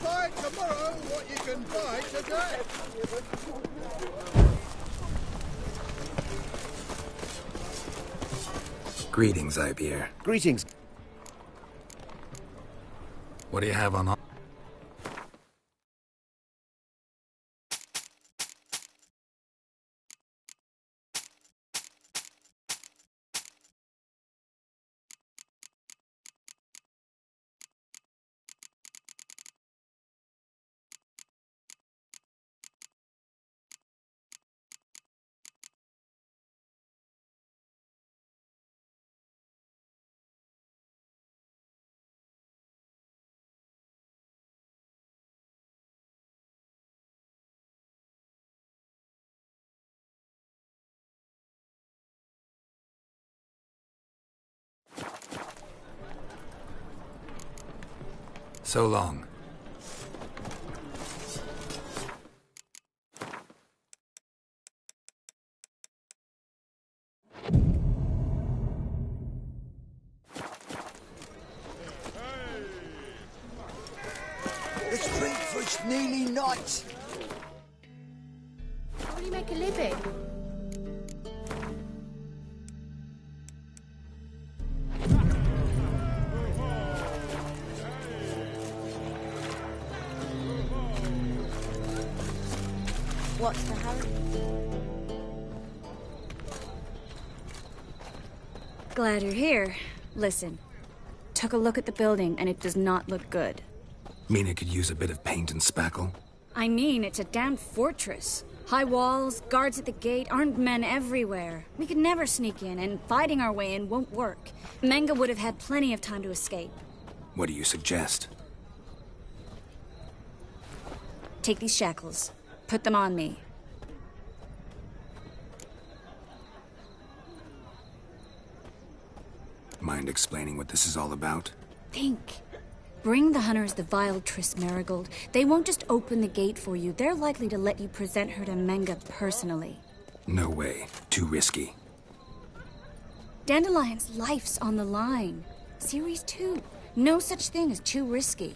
Buy tomorrow what you can buy today. Greetings, Ipier. Greetings. What do you have on? So long. The street food's nearly nuts. How do you make a living? What's the hurry? Glad you're here. Listen, took a look at the building and it does not look good. Mean it could use a bit of paint and spackle? I mean, it's a damn fortress. High walls, guards at the gate, armed men everywhere. We could never sneak in, and fighting our way in won't work. Menge would have had plenty of time to escape. What do you suggest? Take these shackles. Put them on me. Mind explaining what this is all about? Think. Bring the hunters the vile Triss Marigold. They won't just open the gate for you. They're likely to let you present her to Menge personally. No way. Too risky. Dandelion's life's on the line. Series 2. No such thing as too risky.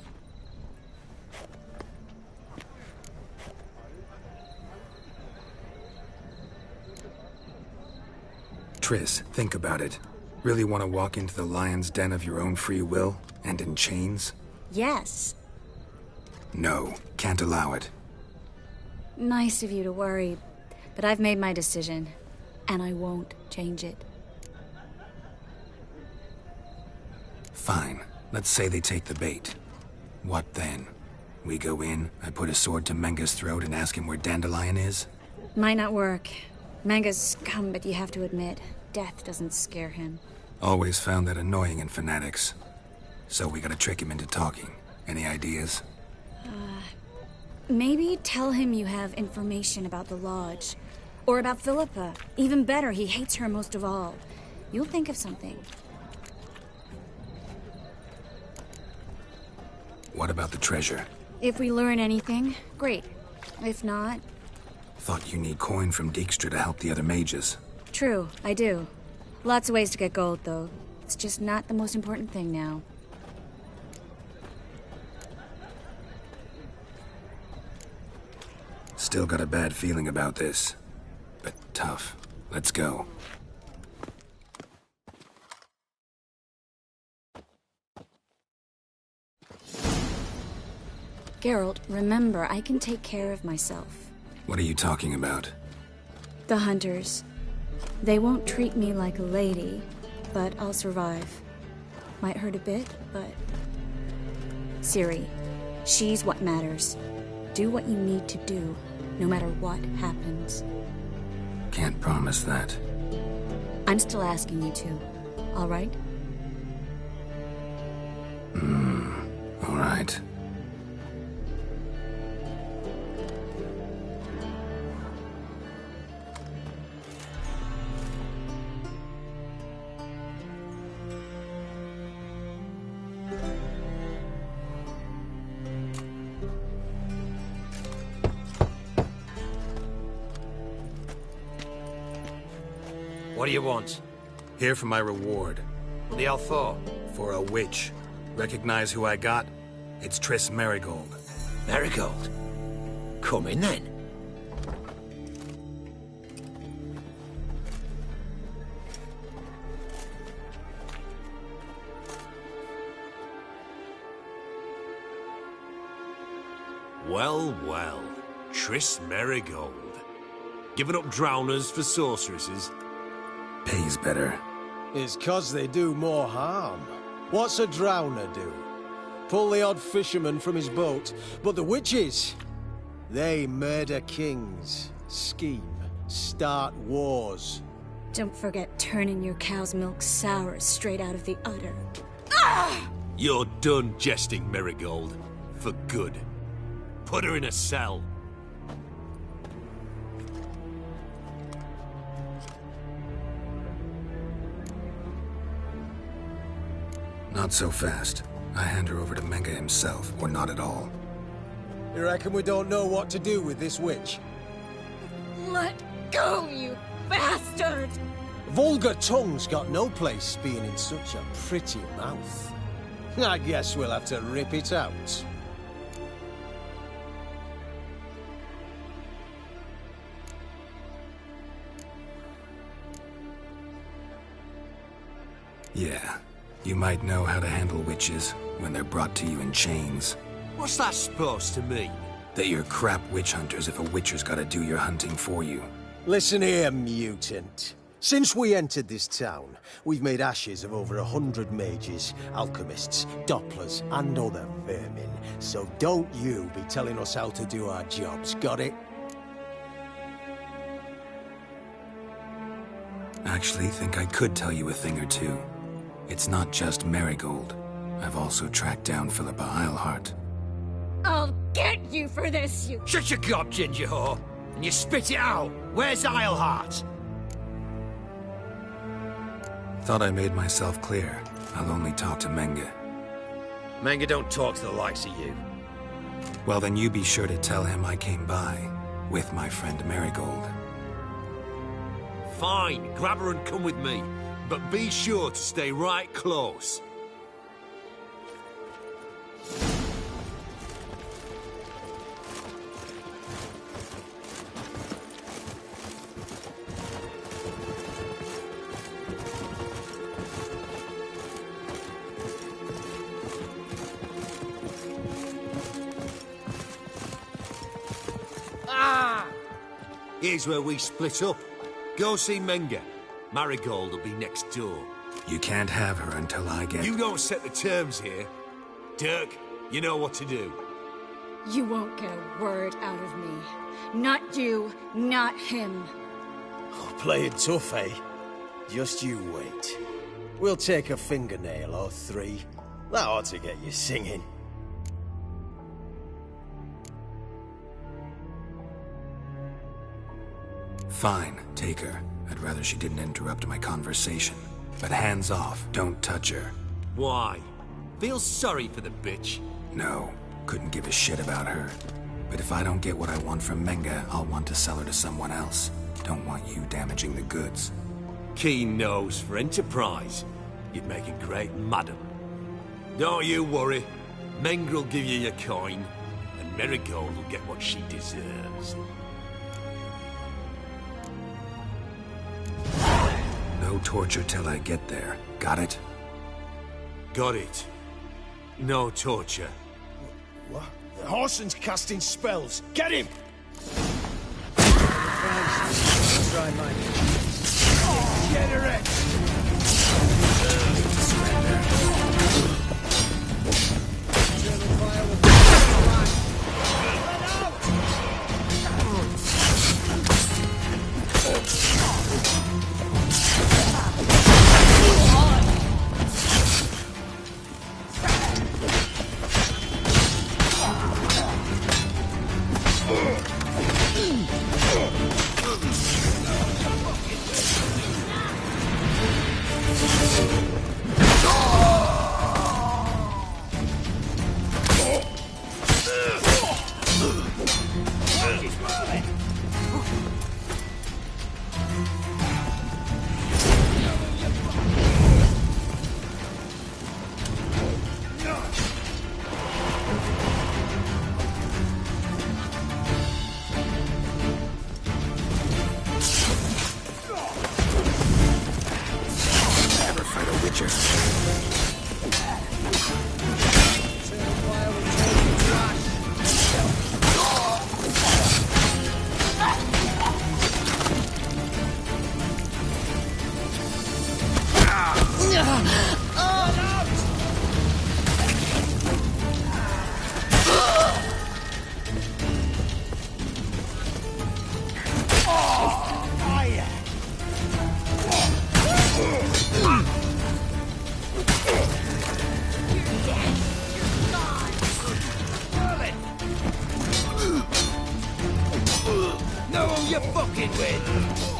Triss, think about it. Really want to walk into the lion's den of your own free will? And in chains? Yes. No, can't allow it. Nice of you to worry, but I've made my decision, and I won't change it. Fine. Let's say they take the bait. What then? We go in, I put a sword to Menge's throat and ask him where Dandelion is? Might not work. Menge's scum, but you have to admit, death doesn't scare him. Always found that annoying in fanatics. So we gotta trick him into talking. Any ideas? Maybe tell him you have information about the Lodge. Or about Philippa. Even better, he hates her most of all. You'll think of something. What about the treasure? If we learn anything, great. If not... Thought you need coin from Dijkstra to help the other mages. True, I do. Lots of ways to get gold, though. It's just not the most important thing now. Still got a bad feeling about this. But tough. Let's go. Geralt, remember, I can take care of myself. What are you talking about? The hunters. They won't treat me like a lady, but I'll survive. Might hurt a bit, but... Ciri, she's what matters. Do what you need to do, no matter what happens. Can't promise that. I'm still asking you to, all right? All right. right. What do you want? Here for my reward. What the hell for? For a witch. Recognize who I got? It's Triss Marigold. Marigold? Come in then. Well, well. Triss Marigold. Giving up drowners for sorceresses? Pays better. It's 'cause they do more harm. What's a drowner do? Pull the odd fisherman from his boat. But the witches, they murder kings, scheme, start wars. Don't forget turning your cow's milk sour straight out of the udder. You're done jesting, Marigold. For good. Put her in a cell. Not so fast. I hand her over to Menga himself, or not at all. You reckon we don't know what to do with this witch? Let go, you bastard! Vulgar tongue's got no place being in such a pretty mouth. I guess we'll have to rip it out. Yeah. You might know how to handle witches when they're brought to you in chains. What's that supposed to mean? That you're crap witch hunters if a witcher's gotta do your hunting for you. Listen here, mutant. Since we entered this town, we've made ashes of over 100 mages, alchemists, dopplers, and other vermin. So don't you be telling us how to do our jobs, got it? Actually think I could tell you a thing or two. It's not just Marigold. I've also tracked down Philippa Eilhart. I'll get you for this, you... Shut your gob, ginger whore! And you spit it out! Where's Eilhart? Thought I made myself clear. I'll only talk to Menga. Menga don't talk to the likes of you. Well, then you be sure to tell him I came by, with my friend Marigold. Fine, grab her and come with me. But be sure to stay right close. Here's where we split up. Go see Menga. Marigold will be next door. You can't have her until I get... You don't set the terms here. Dirk, you know what to do. You won't get a word out of me. Not you, not him. Oh, playing tough, eh? Just you wait. We'll take a fingernail or three. That ought to get you singing. Fine, take her. I'd rather she didn't interrupt my conversation. But hands off, don't touch her. Why? Feel sorry for the bitch? No, couldn't give a shit about her. But if I don't get what I want from Menga, I'll want to sell her to someone else. Don't want you damaging the goods. Keen nose for enterprise. You'd make a great madam. Don't you worry. Menga will give you your coin, and Marigold will get what she deserves. No torture till I get there. Got it? Got it. No torture. What? The Horson's casting spells. Get him! Try mine. Get her in! you fucking with?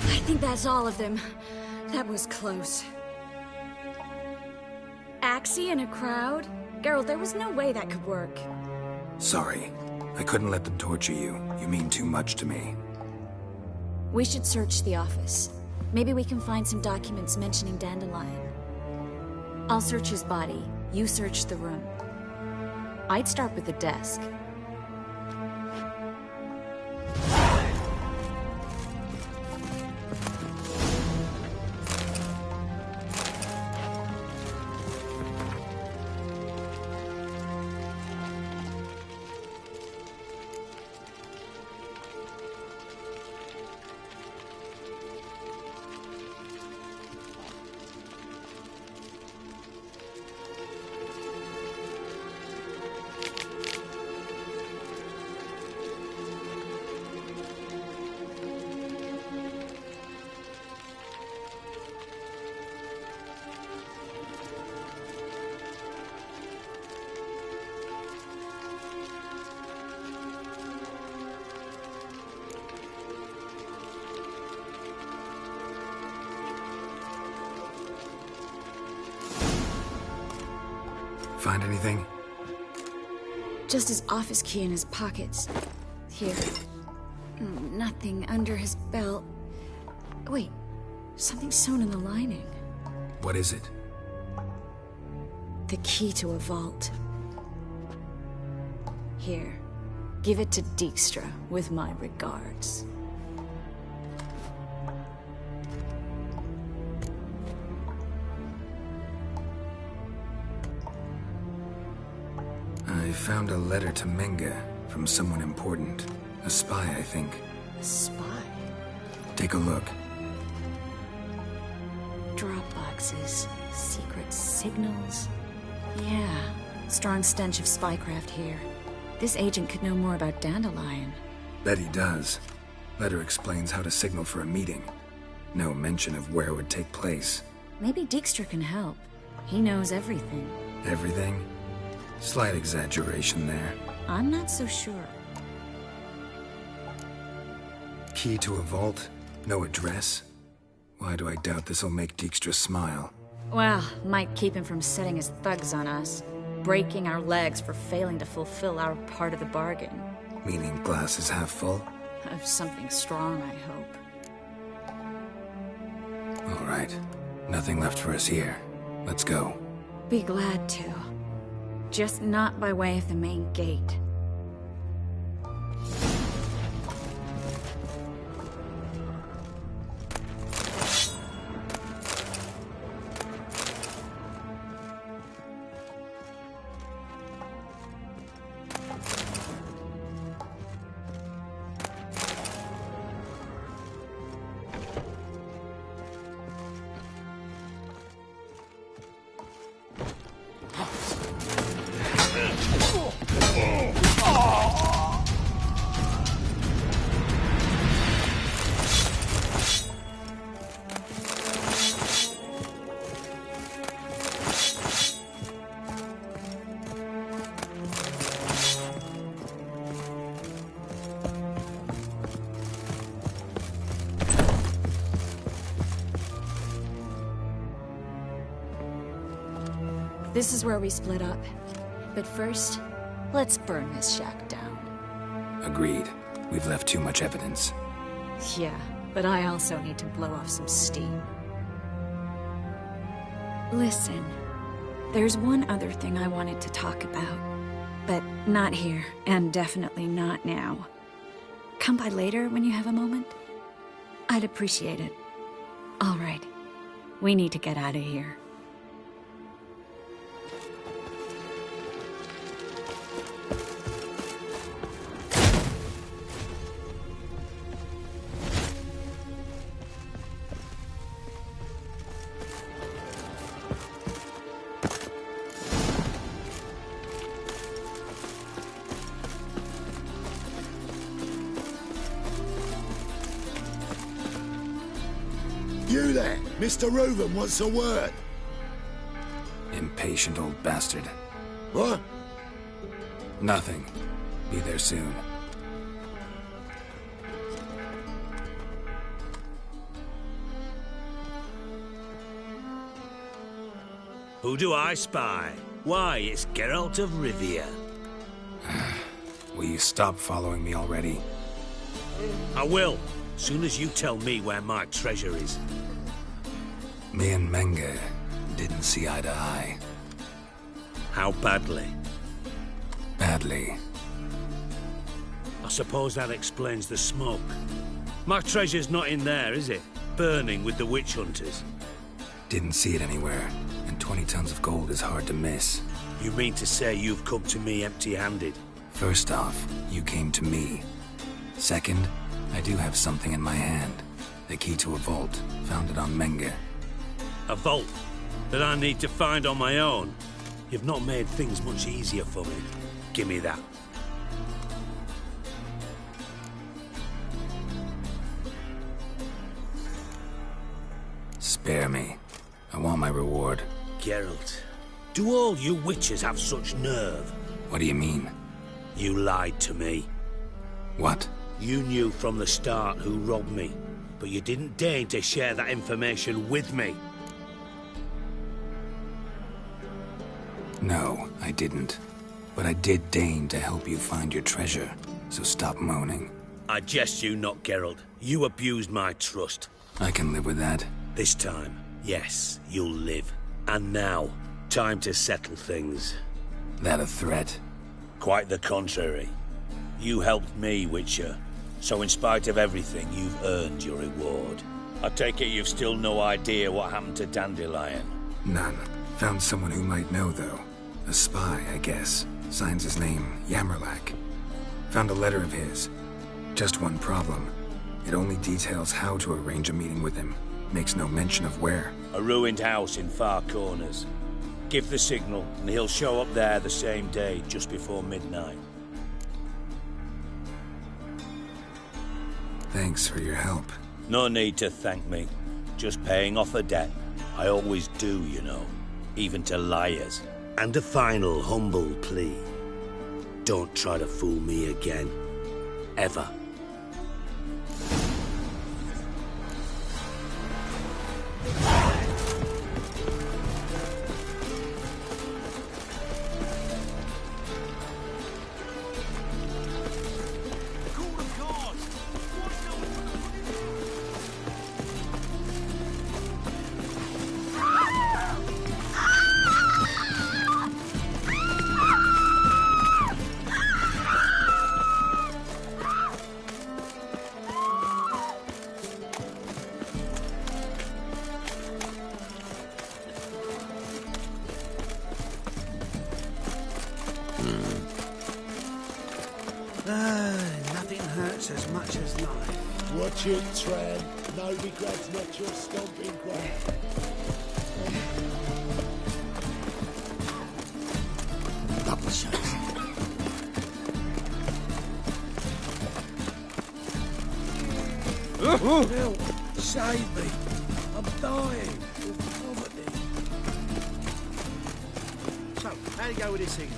I think that's all of them. That was close. Axie in a crowd? Geralt, there was no way that could work. Sorry. I couldn't let them torture you. You mean too much to me. We should search the office. Maybe we can find some documents mentioning Dandelion. I'll search his body. You search the room. I'd start with the desk. Find anything? Just his office key in his pockets. Here. Nothing under his belt. Wait, something sewn in the lining. What is it? The key to a vault. Here. Give it to Dijkstra, with my regards. I found a letter to Menga from someone important. A spy, I think. A spy? Take a look. Drop boxes, secret signals. Yeah, strong stench of spycraft here. This agent could know more about Dandelion. Bet he does. Letter explains how to signal for a meeting. No mention of where it would take place. Maybe Dijkstra can help. He knows everything. Everything? Slight exaggeration there. I'm not so sure. Key to a vault? No address? Why do I doubt this'll make Dijkstra smile? Well, might keep him from setting his thugs on us. Breaking our legs for failing to fulfill our part of the bargain. Meaning glass is half full? Of something strong, I hope. All right. Nothing left for us here. Let's go. Be glad to. Just not by way of the main gate. This is where we split up. But first, let's burn this shack down. Agreed. We've left too much evidence. Yeah, but I also need to blow off some steam. Listen, there's one other thing I wanted to talk about. But not here, and definitely not now. Come by later when you have a moment? I'd appreciate it. All right. We need to get out of here. You there? Mr. Reuben wants a word. Impatient old bastard. What? Nothing. Be there soon. Who do I spy? Why, it's Geralt of Rivia. Will you stop following me already? I will, soon as you tell me where my treasure is. Me and Menge didn't see eye to eye. How badly? Badly. I suppose that explains the smoke. My treasure's not in there, is it? Burning with the witch hunters. Didn't see it anywhere, and 20 tons of gold is hard to miss. You mean to say you've come to me empty-handed? First off, you came to me. Second, I do have something in my hand. The key to a vault, found it on Menge. A vault that I need to find on my own? You've not made things much easier for me. Give me that. Spare me. I want my reward. Geralt, do all you witches have such nerve? What do you mean? You lied to me. What? You knew from the start who robbed me, but you didn't deign to share that information with me. No, I didn't. But I did deign to help you find your treasure, so stop moaning. I jest you not, Geralt. You abused my trust. I can live with that. This time, yes, you'll live. And now, time to settle things. That a threat? Quite the contrary. You helped me, Witcher. So in spite of everything, you've earned your reward. I take it you've still no idea what happened to Dandelion? None. Found someone who might know, though. A spy, I guess. Signs his name, Yamerlak. Found a letter of his. Just one problem. It only details how to arrange a meeting with him. Makes no mention of where. A ruined house in Far Corners. Give the signal, and he'll show up there the same day, just before midnight. Thanks for your help. No need to thank me. Just paying off a debt. I always do, you know. Even to liars. And a final humble plea. Don't try to fool me again. Ever. Nothing hurts as much as life. Watch it, Tran. No regrets, not your stomping ground. Double shot. Help! Save me! I'm dying of poverty. So, how do you go with this thing?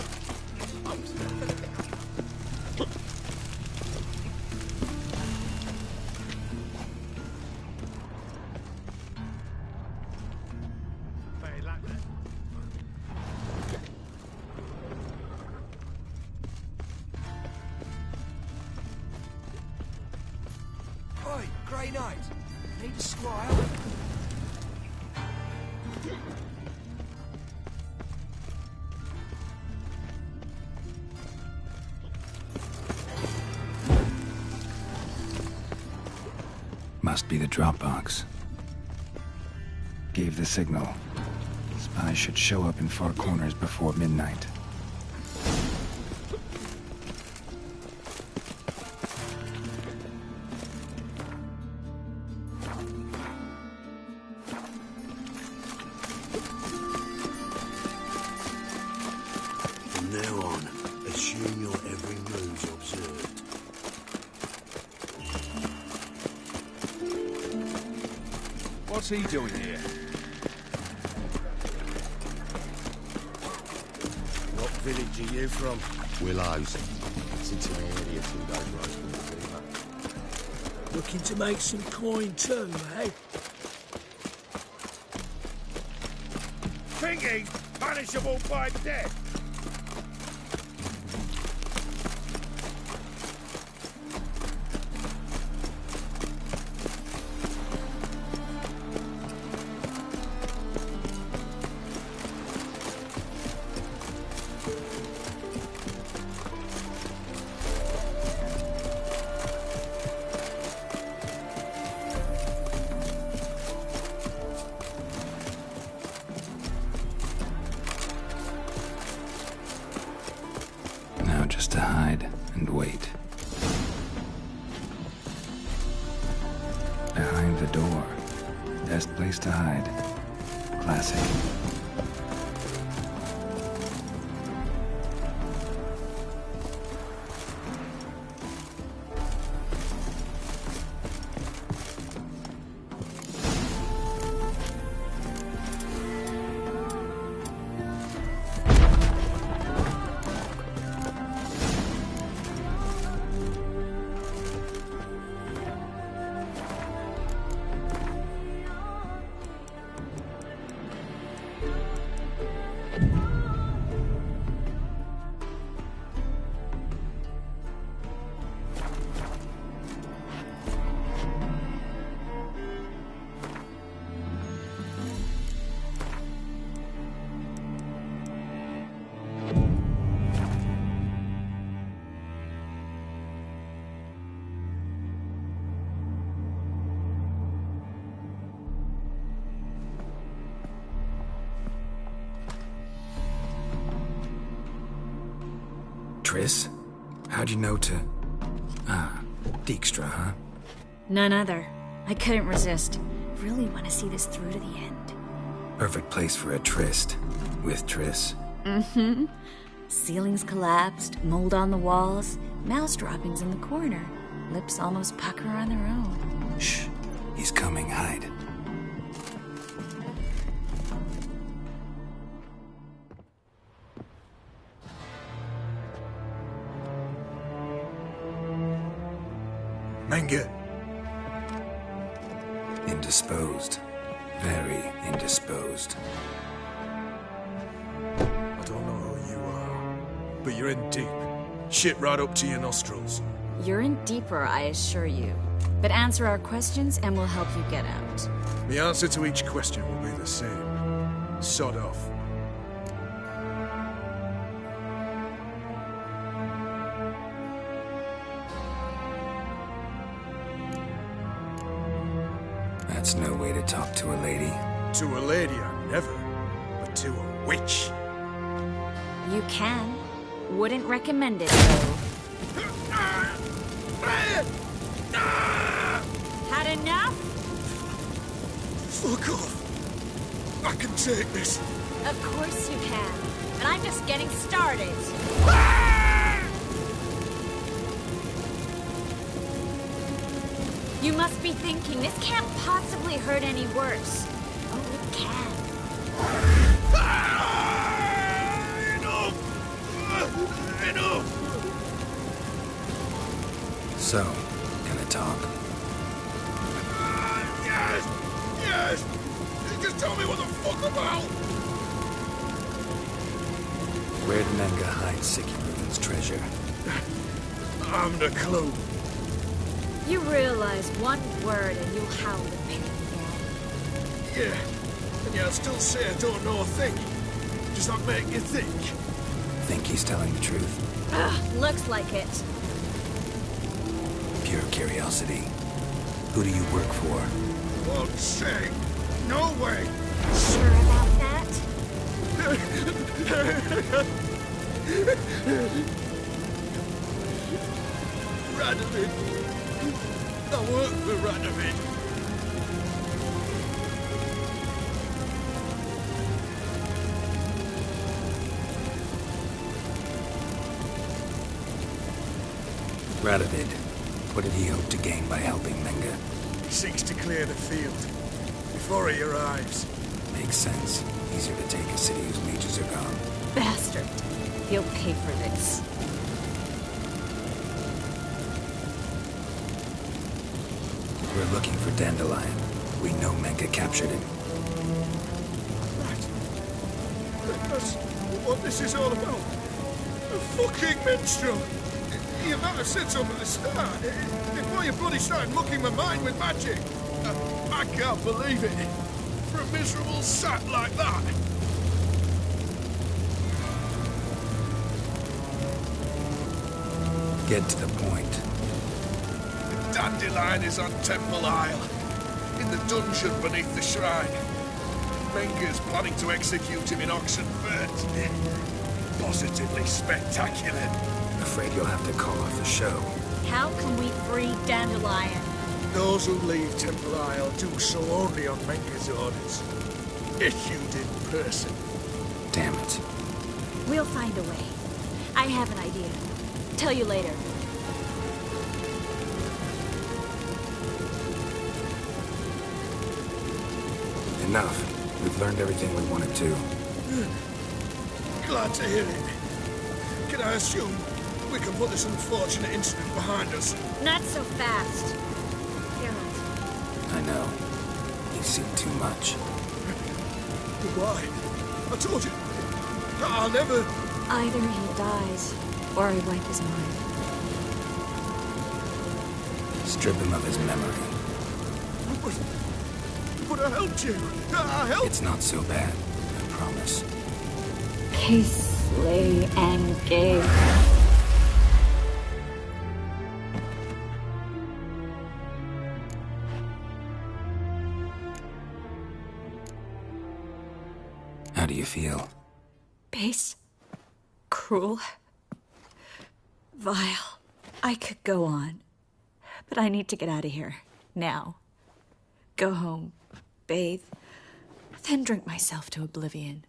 Oi, Grey Knight. Need a squire? Must be the drop box. Gave the signal. Spies should show up in Far Corners before midnight. From now on, assume your every move's observed. What's he doing here? What village are you from? Willows. It's into the area 2 days right from the river. Looking to make some coin too, eh? Thinking punishable by death. Now just to hide and wait. Behind the door. Best place to hide. Classic. Triss? How'd you know to... Ah, Dijkstra, huh? None other. I couldn't resist. Really want to see this through to the end. Perfect place for a tryst. With Triss. Mm-hmm. Ceilings collapsed, mold on the walls, mouse droppings in the corner. Lips almost pucker on their own. Shh. He's coming. Hide. Menge. Indisposed. Very indisposed. I don't know who you are, but you're in deep. Shit right up to your nostrils. You're in deeper, I assure you. But answer our questions and we'll help you get out. The answer to each question will be the same. Sod off. That's no way to talk to a lady. To a lady, I never. But to a witch. You can. Wouldn't recommend it, though. Had enough? Fuck off. I can take this. Of course you can. And I'm just getting started. You must be thinking, this can't possibly hurt any worse. Oh, it can. Enough! So, gonna talk? Yes! Yes! Just tell me what the fuck about! Where'd Menge hide Sikiruvin's treasure? I'm the clue. You realize one word and you'll howl in pain again. Yeah, and yeah, I'll still say I don't know a thing. Does that make you think? Think he's telling the truth? Ugh, looks like it. Pure curiosity. Who do you work for? Won't say. No way! Sure about that? Radovid. I work for Radovid. Radovid. What did he hope to gain by helping Menge? He seeks to clear the field. before he arrives. Makes sense. Easier to take a city whose mages are gone. Bastard. He'll pay for this. We're looking for Dandelion. We know Menka captured him. Right. That's what this is all about. A fucking minstrel. You might have said something at the start. Before you bloody started mucking my mind with magic. I can't believe it. For a miserable sap like that. Get to the point. The Dandelion is on Temple Isle, in the dungeon beneath the shrine. Menka's planning to execute him in Oxenfurt. Positively spectacular. Afraid you'll have to call off the show. How can we free Dandelion? Those who leave Temple Isle do so only on Menka's orders. Issued in person. Damn it. We'll find a way. I have an idea. Tell you later. Enough. We've learned everything we wanted to. Glad to hear it. Can I assume we can put this unfortunate incident behind us? Not so fast. Geralt. I know. You've seen too much. Why? I told you. I'll never... Either he dies, or I wipe his mind. Strip him of his memory. But I helped you. I helped... It's not so bad. I promise. Case, lay, and gay. How do you feel? Base. Cruel. Vile. I could go on. But I need to get out of here. Now. Go home. Bathe. Then drink myself to oblivion.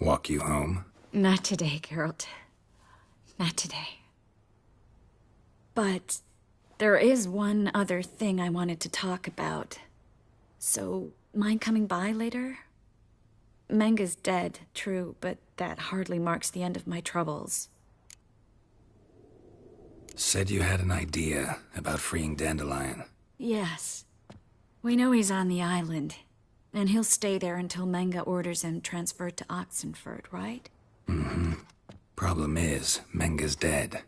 Walk you home? Not today, Geralt. Not today. But there is one other thing I wanted to talk about. So, mind coming by later? Menga's dead, true, but that hardly marks the end of my troubles. Said you had an idea about freeing Dandelion. Yes. We know he's on the island, and he'll stay there until Menga orders him transferred to Oxenfurt, right? Mm-hmm. Problem is, Menga's dead.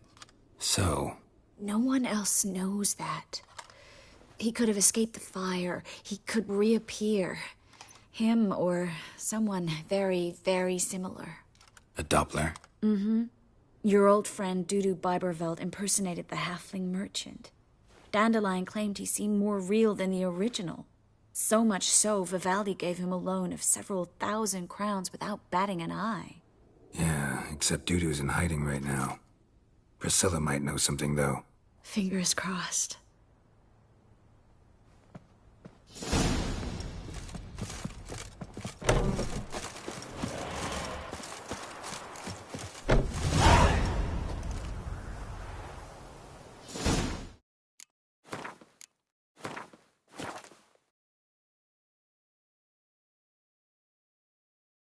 So... No one else knows that. He could have escaped the fire. He could reappear. Him or someone very, very similar. A Doppler? Mm-hmm. Your old friend Dudu Biberveld impersonated the halfling merchant. Dandelion claimed he seemed more real than the original. So much so, Vivaldi gave him a loan of several thousand crowns without batting an eye. Yeah, except Dudu's in hiding right now. Priscilla might know something, though. Fingers crossed.